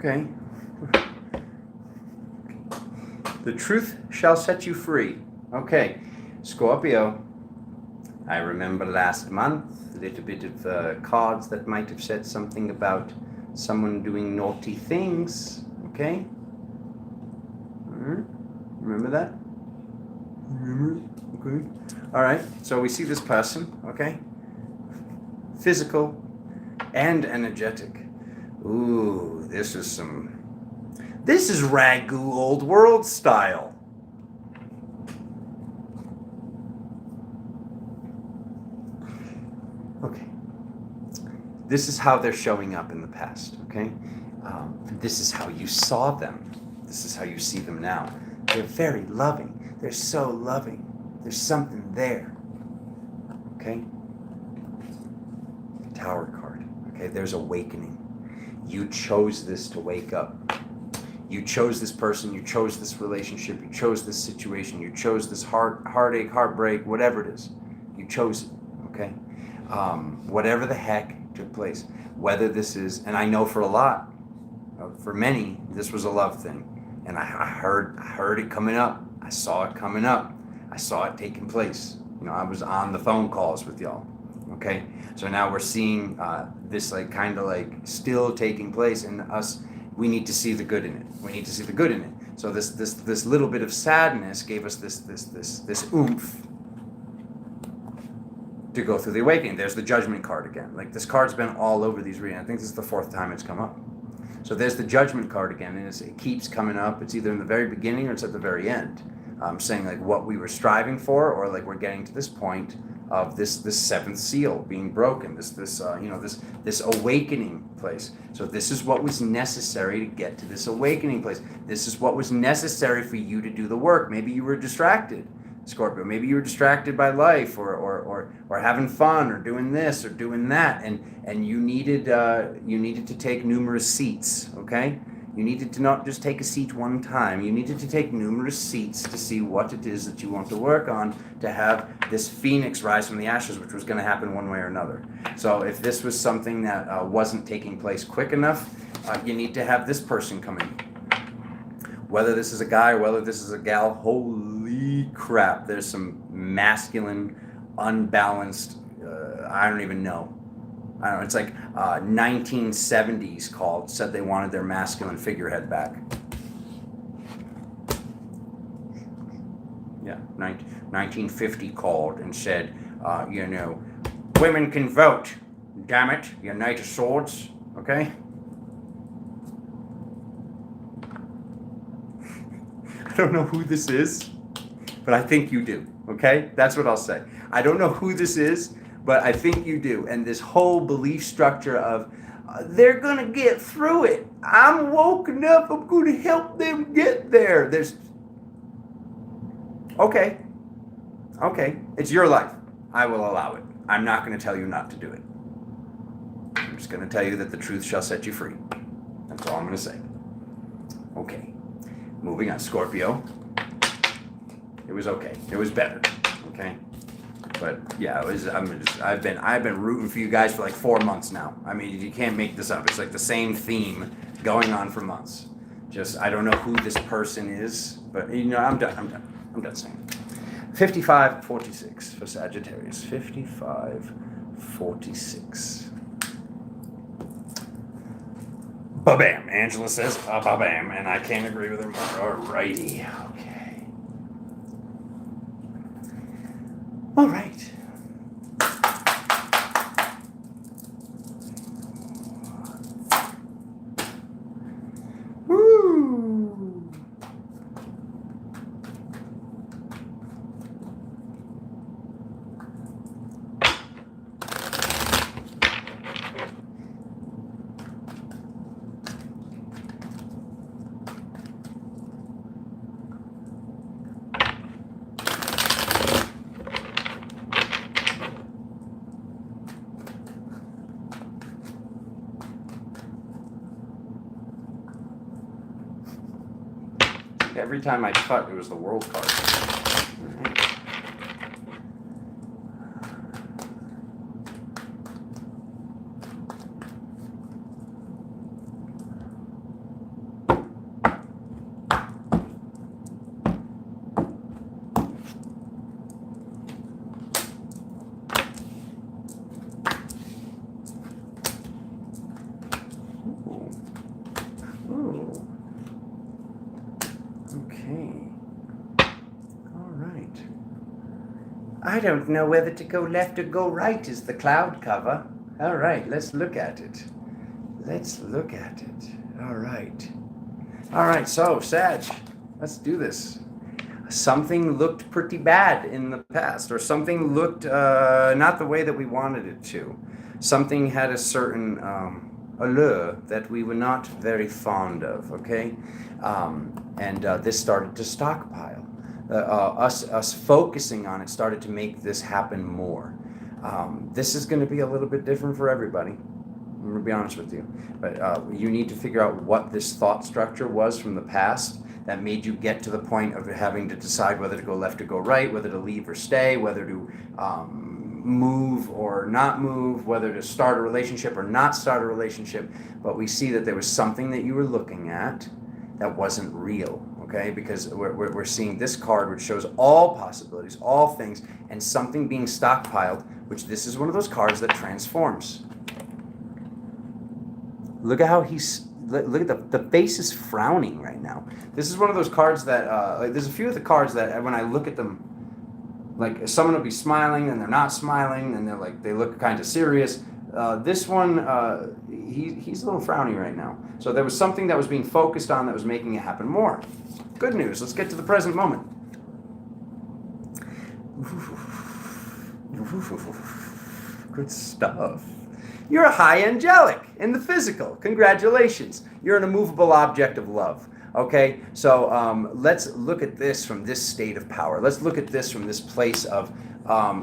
A: Okay. The truth shall set you free. Okay. Scorpio, I remember last month a little bit of cards that might have said something about someone doing naughty things. Okay? Remember that? Okay. All right. So we see this person. Okay. Physical and energetic. Ooh, this is Ragu old world style. Okay. This is how they're showing up in the past, okay? This is how you saw them. This is how you see them now. They're very loving. They're so loving. There's something there, okay? Tower card, okay? There's awakening. You chose this to wake up. You chose this person, you chose this relationship, you chose this situation, you chose this heartache, heartbreak, whatever it is. You chose it, okay? Whatever the heck took place, whether this is, and I know for a lot, for many, this was a love thing. And I heard it coming up. I saw it coming up. I saw it taking place. You know, I was on the phone calls with y'all, okay? So now we're seeing this kind of still taking place, and we need to see the good in it. We need to see the good in it. So this little bit of sadness gave us this oomph to go through the awakening. There's the Judgment card again. This card's been all over these readings. I think this is the 4th time it's come up. So there's the Judgment card again, and it keeps coming up. It's either in the very beginning or it's at the very end, saying what we were striving for, or we're getting to this point of this 7th seal being broken, this awakening place. So this is what was necessary to get to this awakening place. This is what was necessary for you to do the work. Maybe you were distracted, Scorpio. Maybe you were distracted by life, or having fun, or doing this or doing that, and you needed to take numerous seats. Okay. You needed to not just take a seat one time. You needed to take numerous seats to see what it is that you want to work on, to have this phoenix rise from the ashes, which was going to happen one way or another. So if this was something that wasn't taking place quick enough, you need to have this person come in. Whether this is a guy or whether this is a gal, holy crap, there's some masculine, unbalanced, I don't even know. I don't know, it's 1970s said they wanted their masculine figurehead back. Yeah, 1950 called and said, women can vote. Damn it, you Knight of Swords, okay? I don't know who this is, but I think you do, okay? That's what I'll say. I don't know who this is, but I think you do. And this whole belief structure of, they're going to get through it. I'm woken up. I'm going to help them get there. Okay. It's your life. I will allow it. I'm not going to tell you not to do it. I'm just going to tell you that the truth shall set you free. That's all I'm going to say. Okay. Moving on. Scorpio. It was okay. It was better. Okay. But yeah, I've been rooting for you guys for 4 months now. I mean, you can't make this up. It's the same theme going on for months. Just, I don't know who this person is, but I'm done saying it. 55-46 for Sagittarius. 55-46. Ba-bam. Angela says ba-bam, and I can't agree with her more. Alrighty. Okay. All right. Woo! Every time I cut, it was the world card. I don't know whether to go left or go right is the cloud cover. All right, let's look at it. Let's look at it. All right. All right, so Sag, let's do this. Something looked pretty bad in the past, or something looked not the way that we wanted it to. Something had a certain allure that we were not very fond of, okay? And this started to stockpile. Us focusing on it started to make this happen more. This is going to be a little bit different for everybody. I'm going to be honest with you. But you need to figure out what this thought structure was from the past that made you get to the point of having to decide whether to go left or go right, whether to leave or stay, whether to move or not move, whether to start a relationship or not start a relationship. But we see that there was something that you were looking at that wasn't real, okay? Because we're seeing this card which shows all possibilities, all things, and something being stockpiled, which this is one of those cards that transforms. Look at how look at the face is frowning right now. This is one of those cards that, there's a few of the cards that when I look at them, like someone will be smiling and they're not smiling and they're like, they look kind of serious. This one, he's a little frowny right now. So there was something that was being focused on that was making it happen more. Good news. Let's get to the present moment. Good stuff. You're a high angelic in the physical. Congratulations. You're an immovable object of love. Okay, so let's look at this from this state of power. Let's look at this from this place of,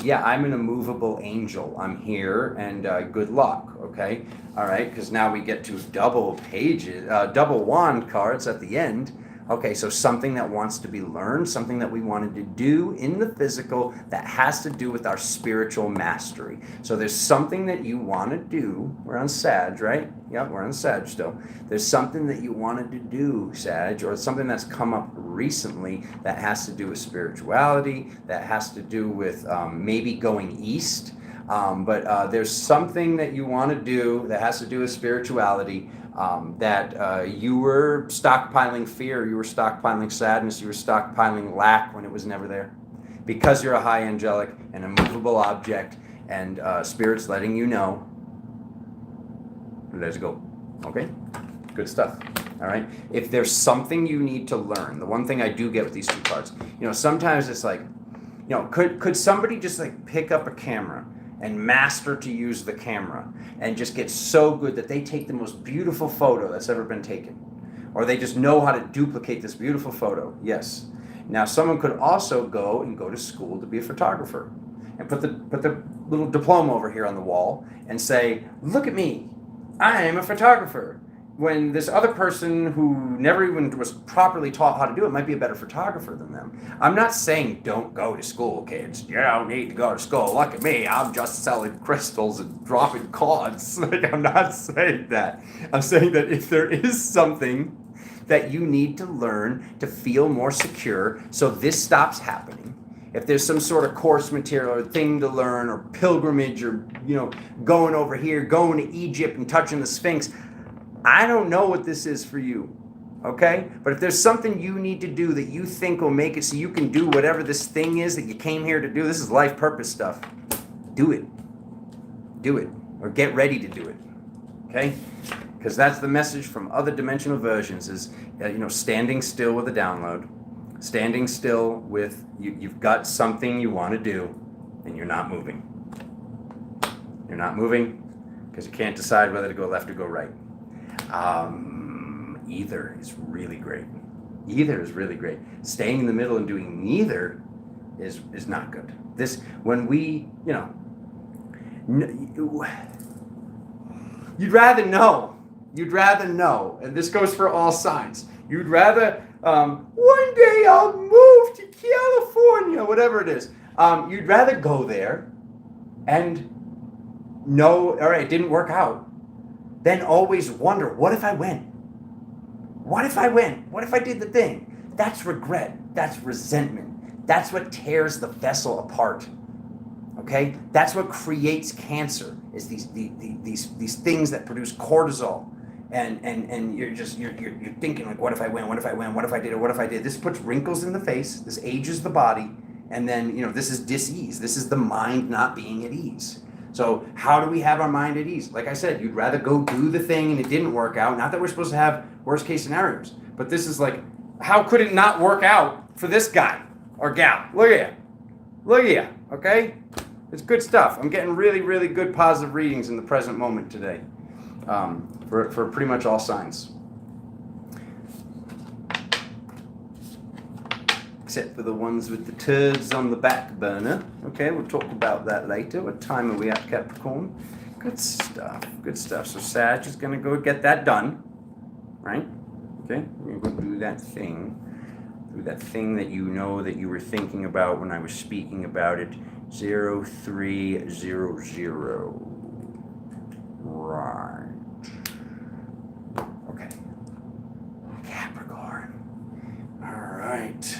A: yeah, I'm an immovable angel. I'm here, and good luck, okay? All right, because now we get to double pages, double wand cards at the end. Okay, so something that wants to be learned, something that we wanted to do in the physical that has to do with our spiritual mastery. So there's something that you want to do. We're on Sag, right? Yeah, we're on Sag still. There's something that you wanted to do, Sag, or something that's come up recently that has to do with spirituality, that has to do with maybe going east. But there's something that you want to do that has to do with spirituality, that you were stockpiling fear, you were stockpiling sadness, you were stockpiling lack when it was never there. Because you're a high angelic, an immovable object, and Spirit's letting you know, let's go. Okay? Good stuff. All right? If there's something you need to learn, the one thing I do get with these two cards, sometimes it's like, could somebody just like pick up a camera and master to use the camera and just get so good that they take the most beautiful photo that's ever been taken, or they just know how to duplicate this beautiful photo? Yes. Now someone could also go to school to be a photographer and put the little diploma over here on the wall and say, look at me, I am a photographer. When this other person who never even was properly taught how to do it might be a better photographer than them. I'm not saying don't go to school, kids. You don't need to go to school. Look at me. I'm just selling crystals and dropping cards. Like, I'm not saying that. I'm saying that if there is something that you need to learn to feel more secure so this stops happening, if there's some sort of course material or thing to learn or pilgrimage or, going over here, going to Egypt and touching the Sphinx, I don't know what this is for you, okay? But if there's something you need to do that you think will make it so you can do whatever this thing is that you came here to do, this is life purpose stuff, do it. Do it. Or get ready to do it, okay? Because that's the message from other dimensional versions is, standing still with a download, standing still with, you've got something you want to do, and you're not moving. You're not moving because you can't decide whether to go left or go right. Either is really great. Either is really great. Staying in the middle and doing neither is not good. This, when we, you'd rather know. You'd rather know. And this goes for all signs. You'd rather, one day I'll move to California, whatever it is. You'd rather go there and know, all right, it didn't work out. Then always wonder, what if I went? What if I went? What if I did the thing? That's regret. That's resentment. That's what tears the vessel apart. Okay? That's what creates cancer, is these things that produce cortisol. And you're thinking like, what if I went? What if I went? What if I did? Or what if I did? This puts wrinkles in the face. This ages the body. And then, this is dis-ease. This is the mind not being at ease. So how do we have our mind at ease? Like I said, you'd rather go do the thing and it didn't work out. Not that we're supposed to have worst case scenarios, but this is like, how could it not work out for this guy or gal? Look at you. Look at you, okay? It's good stuff. I'm getting really, really good positive readings in the present moment today for pretty much all signs. Except for the ones with the turds on the back burner. Okay, we'll talk about that later. What time are we at, Capricorn? Good stuff, good stuff. So Sag is going to go get that done, right? Okay, we're going to go do that thing. Do that thing that you know that you were thinking about when I was speaking about it. 0300. Right. Okay. Capricorn. All right.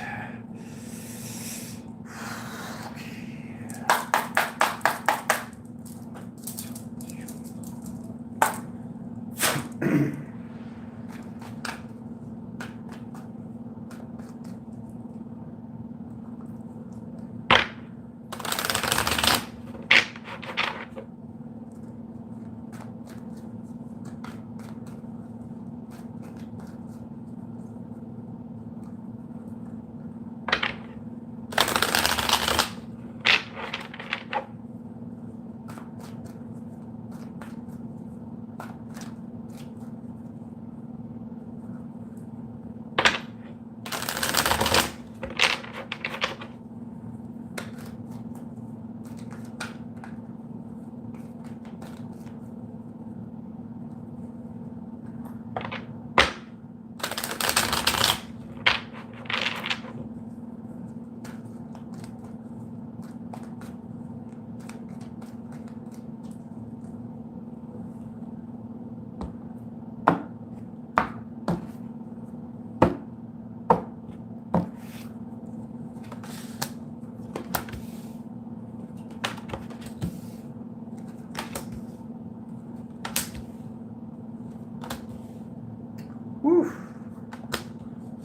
A: Woo.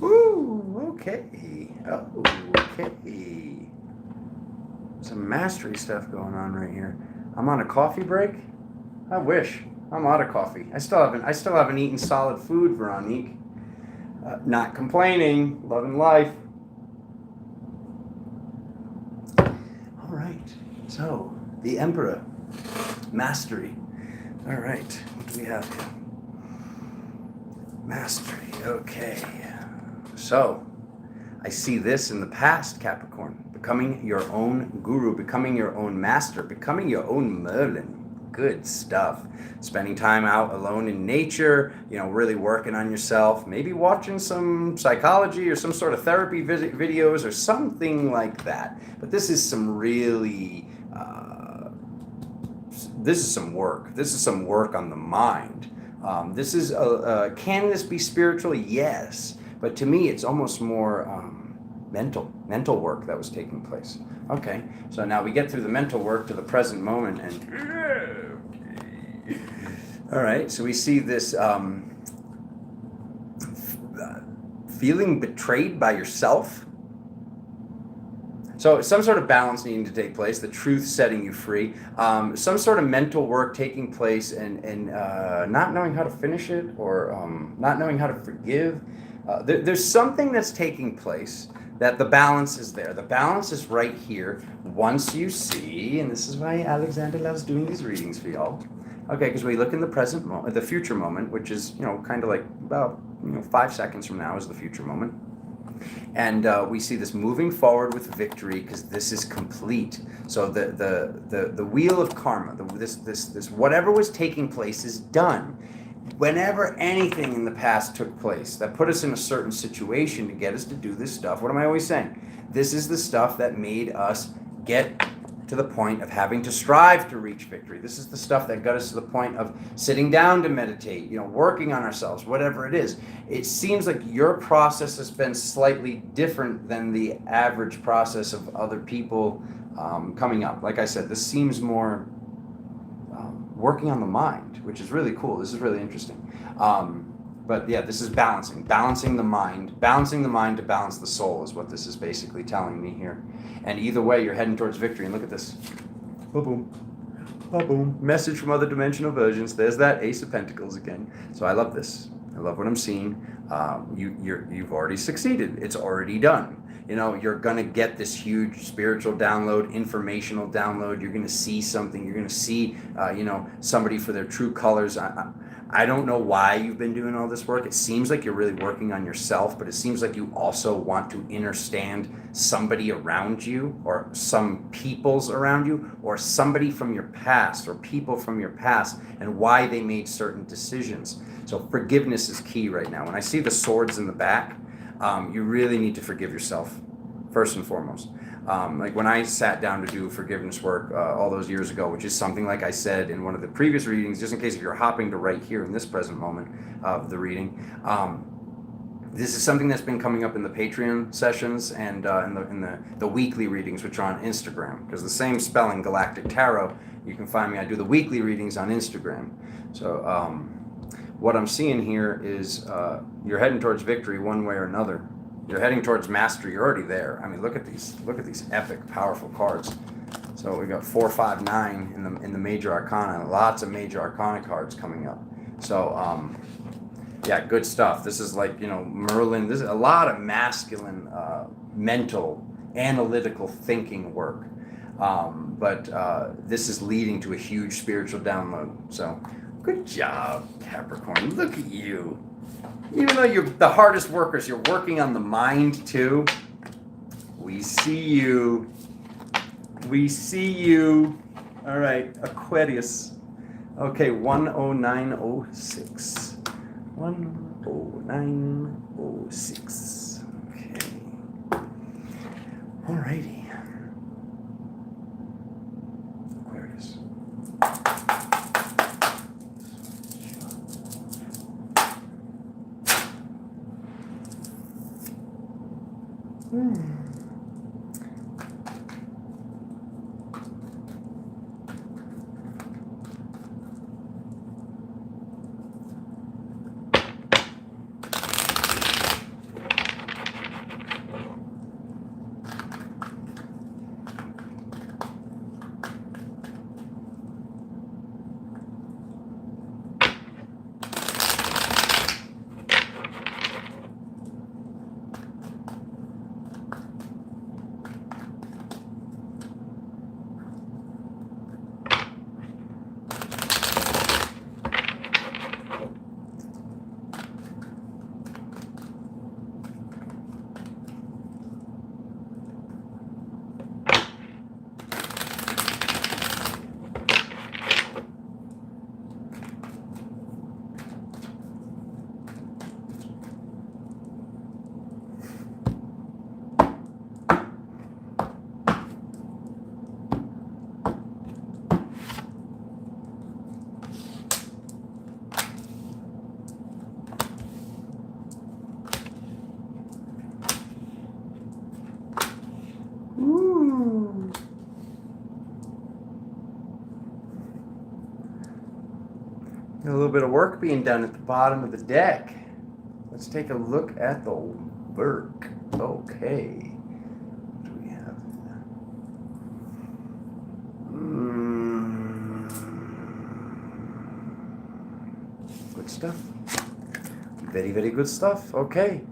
A: Woo. Okay. Oh, okay. Some mastery stuff going on right here. I'm on a coffee break. I wish. I'm out of coffee. I still haven't eaten solid food, Veronique. Not complaining. Loving life. All right. So, the Emperor. Mastery. All right. What do we have here? Mastery. Okay. So, I see this in the past, Capricorn. Becoming your own guru, becoming your own master, becoming your own Merlin. Good stuff. Spending time out alone in nature, really working on yourself, maybe watching some psychology or some sort of therapy videos or something like that. But this is some really, this is some work. This is some work on the mind. This is, can this be spiritual? Yes. But to me, it's almost more mental work that was taking place. Okay, so now we get through the mental work to the present moment, and all right, so we see this feeling betrayed by yourself. So some sort of balance needing to take place, the truth setting you free, some sort of mental work taking place, and not knowing how to finish it, or not knowing how to forgive. There's something that's taking place that the balance is there. The balance is right here. Once you see, and this is why Alexander loves doing these readings for y'all. Okay, because we look in the present moment, the future moment, which is, kind of like about, 5 seconds from now is the future moment. And we see this moving forward with victory because this is complete. So the wheel of karma, this whatever was taking place is done. Whenever anything in the past took place that put us in a certain situation to get us to do this stuff, what am I always saying? This is the stuff that made us get to the point of having to strive to reach victory. This is the stuff that got us to the point of sitting down to meditate, working on ourselves, whatever it is. It seems like your process has been slightly different than the average process of other people coming up. Like I said, this seems more working on the mind, which is really cool. This is really interesting. But yeah, this is balancing the mind to balance the soul is what this is basically telling me here. And either way, you're heading towards victory. And look at this. Boom. Boom. Message from other dimensional versions. There's that Ace of Pentacles again. So I love this. I love what I'm seeing. You've already succeeded. It's already done. You know, you're going to get this huge spiritual download, informational download. You're going to see something. You're going to see, somebody for their true colors. I don't know why you've been doing all this work. It seems like you're really working on yourself, but it seems like you also want to understand somebody around you or some peoples around you or somebody from your past or people from your past and why they made certain decisions. So forgiveness is key right now. When I see the swords in the back, you really need to forgive yourself, first and foremost. Like when I sat down to do forgiveness work all those years ago, which is something like I said in one of the previous readings, just in case if you're hopping to right here in this present moment of the reading, this is something that's been coming up in the Patreon sessions and in the weekly readings, which are on Instagram. Because the same spelling, Galactic Tarot, you can find me. I do the weekly readings on Instagram. So what I'm seeing here is you're heading towards victory one way or another. You're heading towards mastery. You're already there. I mean, look at these epic, powerful cards. So we got 4, 5, 9 in the major arcana. Lots of major arcana cards coming up. So yeah, good stuff. This is like, Merlin. This is a lot of masculine, mental, analytical thinking work. But this is leading to a huge spiritual download. So good job, Capricorn. Look at you. Even though you're the hardest workers, you're working on the mind too. We see you. We see you. All right, Aquarius. Okay, 10906. 10906. Okay. All righty. Aquarius. A little bit of work being done at the bottom of the deck. Let's take a look at the work. Okay. What do we have? Good stuff. Very, very good stuff. Okay.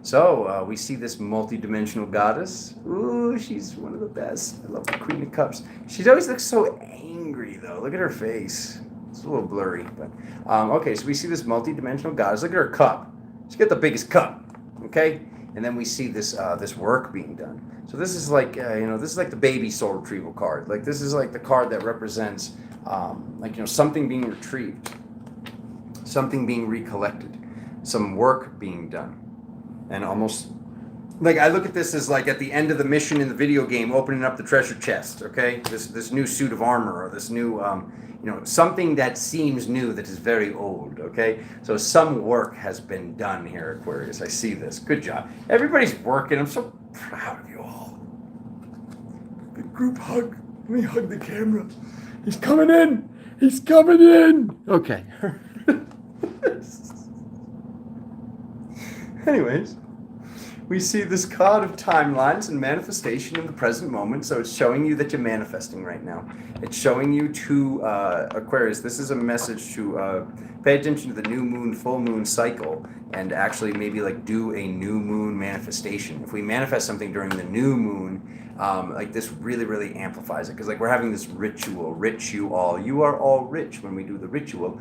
A: So we see this multi-dimensional goddess. Ooh, she's one of the best. I love the Queen of Cups. She always looks so angry, though. Look at her face. It's a little blurry, but okay. So we see this multi-dimensional goddess. Look at her cup. She's got the biggest cup. Okay, and then we see this this work being done. So this is like this is like the baby soul retrieval card. Like this is like the card that represents something being retrieved, something being recollected, some work being done, and almost like I look at this as like at the end of the mission in the video game, opening up the treasure chest. Okay, this new suit of armor or this new something that seems new that is very old, okay? So some work has been done here, Aquarius. I see this. Good job. Everybody's working. I'm so proud of you all. Good group hug. Let me hug the camera. He's coming in. He's coming in. Okay. Anyways, we see this card of timelines and manifestation in the present moment. So it's showing you that you're manifesting right now. It's showing you to Aquarius. This is a message to pay attention to the new moon, full moon cycle, and actually maybe like do a new moon manifestation. If we manifest something during the new moon, like this really, really amplifies it. Because like we're having this ritual, rich you all. You are all rich when we do the ritual.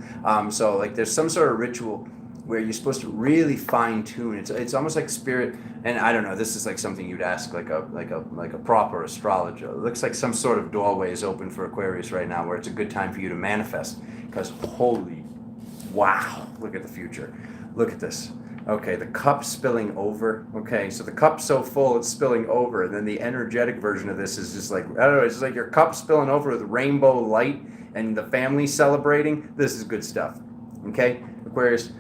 A: So like there's some sort of ritual where you're supposed to really fine tune. It's almost like spirit, and I don't know. This is like something you'd ask like a proper astrologer. It looks like some sort of doorway is open for Aquarius right now, where it's a good time for you to manifest. Because holy, wow! Look at the future. Look at this. Okay, the cup spilling over. Okay, so the cup's so full it's spilling over, and then the energetic version of this is just like, I don't know. It's just like your cup spilling over with rainbow light and the family celebrating. This is good stuff. Okay, Aquarius.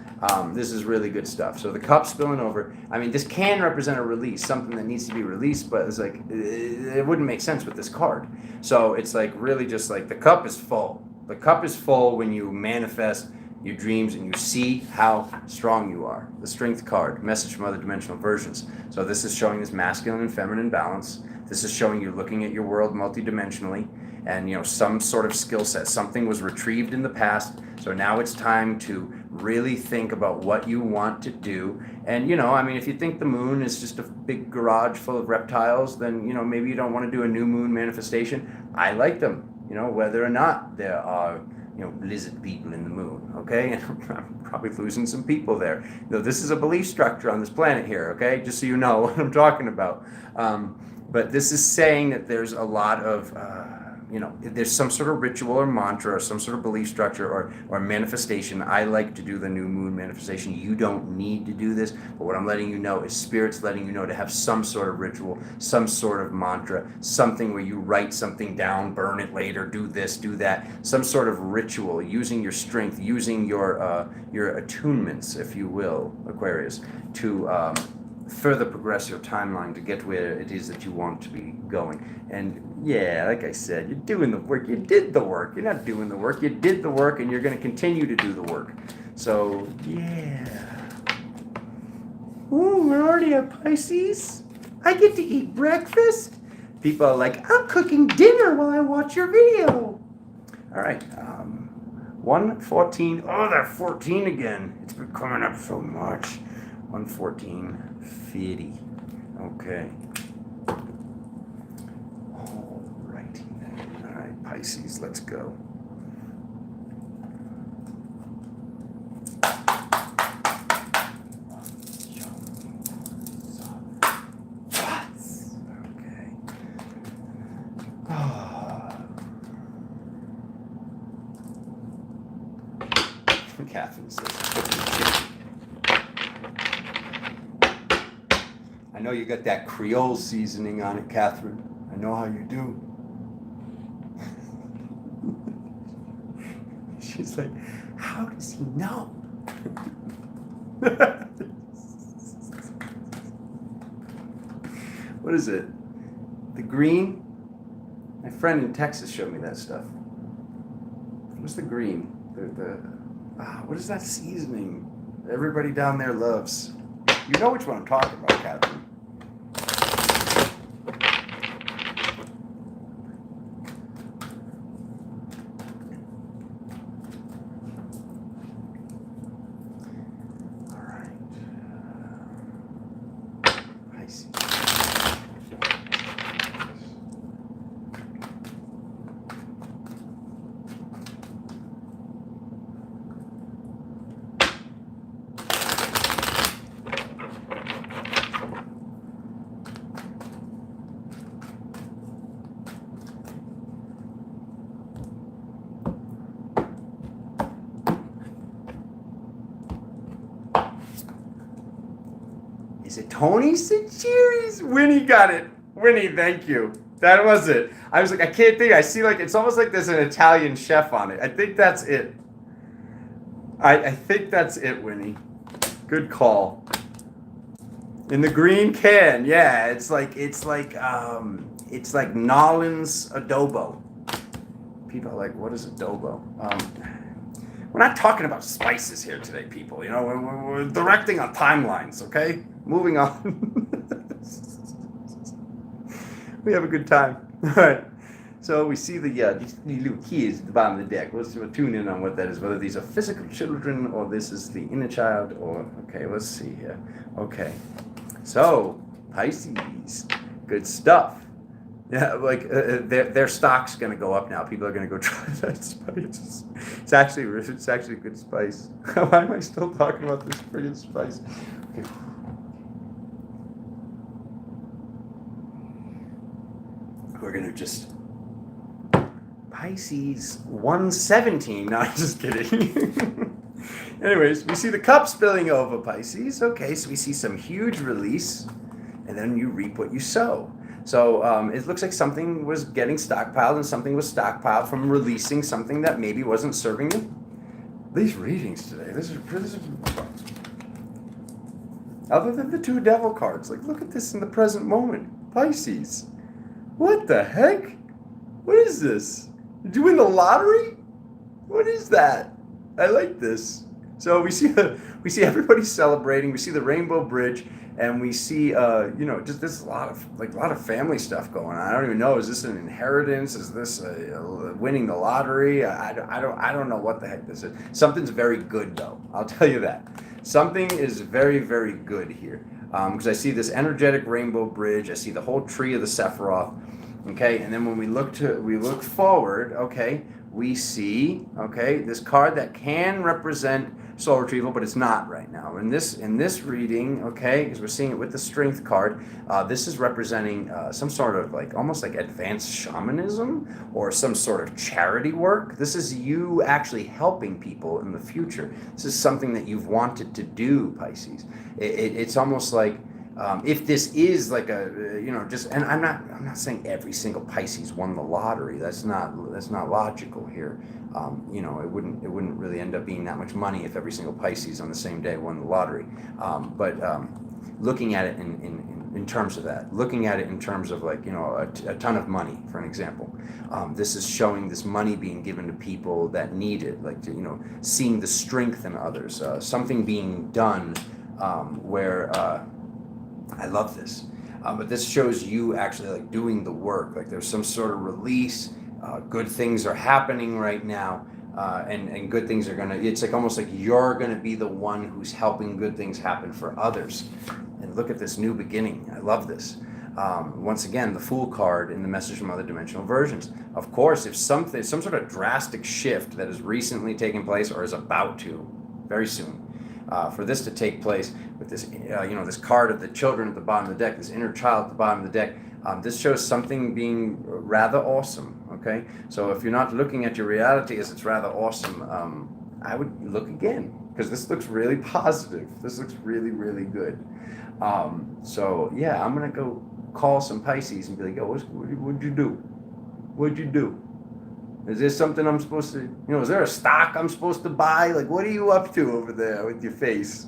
A: This is really good stuff. So the cup spilling over. I mean, this can represent a release, something that needs to be released, but it's like, it wouldn't make sense with this card. So it's like really just like the cup is full. The cup is full when you manifest your dreams and you see how strong you are. The Strength card, message from other dimensional versions. So this is showing this masculine and feminine balance. This is showing you looking at your world multidimensionally, and you know, some sort of skill set. Something was retrieved in the past, so now it's time to really think about what you want to do. And you know, I mean, if you think the moon is just a big garage full of reptiles, then you know, maybe you don't want to do a new moon manifestation. I like them, you know, whether or not there are, you know, lizard people in the moon, okay? And I'm probably losing some people there. Though this is a belief structure on this planet here, okay? Just so you know what I'm talking about. But this is saying that there's a lot of, you know, there's some sort of ritual or mantra or some sort of belief structure or manifestation. I like to do the new moon manifestation. You don't need to do this, but what I'm letting you know is Spirit's letting you know to have some sort of ritual, some sort of mantra, something where you write something down, burn it later, do this, do that, some sort of ritual, using your strength, using your attunements, if you will, Aquarius, to further progress your timeline to get where it is that you want to be going. And yeah, like I said, you're doing the work. You did the work. You're not doing the work. You did the work, and you're going to continue to do the work. So yeah. Ooh, we're already at Pisces. I get to eat breakfast. People are like, I'm cooking dinner while I watch your video. All right. 114. Oh, they're 14 again. It's been coming up so much. 114.50. Okay. Alrighty then. Alright, Pisces, let's go. Okay. Catherine says, I know you got that Creole seasoning on it, Catherine. I know how you do. She's like, how does he know? What is it? The green? My friend in Texas showed me that stuff. What's the green? What is that seasoning everybody down there loves? You know which one I'm talking about, Catherine. All right. Pisces. Is it Tony Sagittarius? Winnie got it. Winnie, thank you. That was it. I was like, I can't think. I see like, it's almost like there's an Italian chef on it. I think that's it. I think that's it, Winnie. Good call. In the green can, yeah. It's like Nolan's adobo. People are like, what is adobo? We're not talking about spices here today, people. You know, we're directing on timelines, okay? Moving on. We have a good time. All right. So we see these little kids at the bottom of the deck. We'll tune in on what that is, whether these are physical children or this is the inner child or, okay, let's see here. Okay. So, Pisces. Good stuff. Yeah, like their stock's going to go up now. People are going to go try that spice. It's actually a good spice. Why am I still talking about this friggin' spice? Okay. We're going to just Pisces 117. No, I'm just kidding. Anyways, we see the cup spilling over Pisces. Okay, so we see some huge release, and then you reap what you sow. So it looks like something was getting stockpiled, and something was stockpiled from releasing something that maybe wasn't serving you. These readings today, this is other than the two devil cards, like look at this in the present moment. Pisces, what the heck? What is this? Did you win the lottery? What is that? I like this. So we see everybody celebrating. We see the Rainbow Bridge. And we see, just there's a lot of family stuff going on. I don't even know. Is this an inheritance? Is this winning the lottery? I don't know what the heck this is. Something's very good, though. I'll tell you that. Something is very, very good here. Because I see this energetic rainbow bridge. I see the whole tree of the Sephiroth. Okay, and then when we look forward, okay, we see, okay, this card that can represent soul retrieval, but it's not right now. In this reading, okay, because we're seeing it with the strength card, this is representing some sort of almost like advanced shamanism or some sort of charity work. This is you actually helping people in the future. This is something that you've wanted to do, Pisces. It's almost like if this is like a and I'm not saying every single Pisces won the lottery. That's not logical here. It wouldn't really end up being that much money if every single Pisces on the same day won the lottery. But looking at it in terms of that, looking at it in terms of a ton of money, for an example, this is showing this money being given to people that need it, seeing the strength in others, something being done where. I love this, but this shows you actually doing the work. There's some sort of release. Good things are happening right now, and good things are gonna. It's almost like you're gonna be the one who's helping good things happen for others. And look at this new beginning. I love this. Once again, the Fool card in the message from other dimensional versions. Of course, if some sort of drastic shift that has recently taken place or is about to very soon. For this to take place with this, this card of the children at the bottom of the deck, this inner child at the bottom of the deck, this shows something being rather awesome, okay? So if you're not looking at your reality as it's rather awesome, I would look again, because this looks really positive. This looks really, really good. So yeah, I'm going to go call some Pisces and be like, yo, what'd you do? What'd you do? Is there something I'm supposed to, is there a stock I'm supposed to buy? What are you up to over there with your face?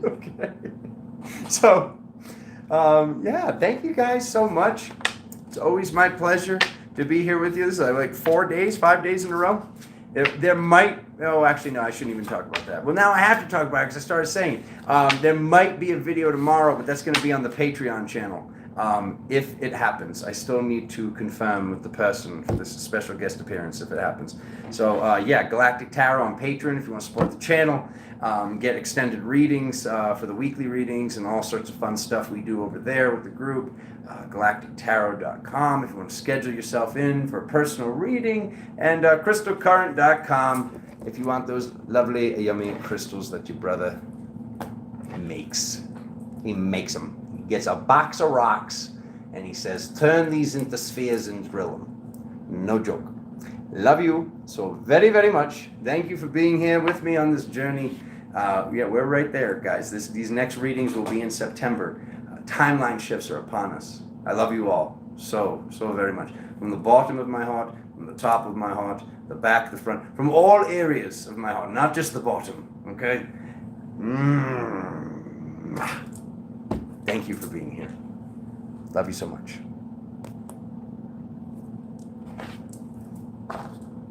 A: Okay. So, thank you guys so much. It's always my pleasure to be here with you. This is 5 days in a row. There might, actually, no, I shouldn't even talk about that. Well, now I have to talk about it because I started saying there might be a video tomorrow, but that's going to be on the Patreon channel. If it happens, I still need to confirm with the person for this special guest appearance if it happens. So Galactic Tarot on Patreon if you want to support the channel. Get extended readings for the weekly readings and all sorts of fun stuff we do over there with the group. GalacticTarot.com if you want to schedule yourself in for a personal reading, and CrystalCurrent.com if you want those lovely, yummy crystals that your brother makes. He makes them. Gets a box of rocks and he says, turn these into spheres and drill them. No joke. Love you so very, very much. Thank you for being here with me on this journey. We're right there, guys. These next readings will be in September. Timeline shifts are upon us. I love you all so, so very much. From the bottom of my heart, from the top of my heart, the back, the front, from all areas of my heart, not just the bottom, okay? Thank you for being here. Love you so much.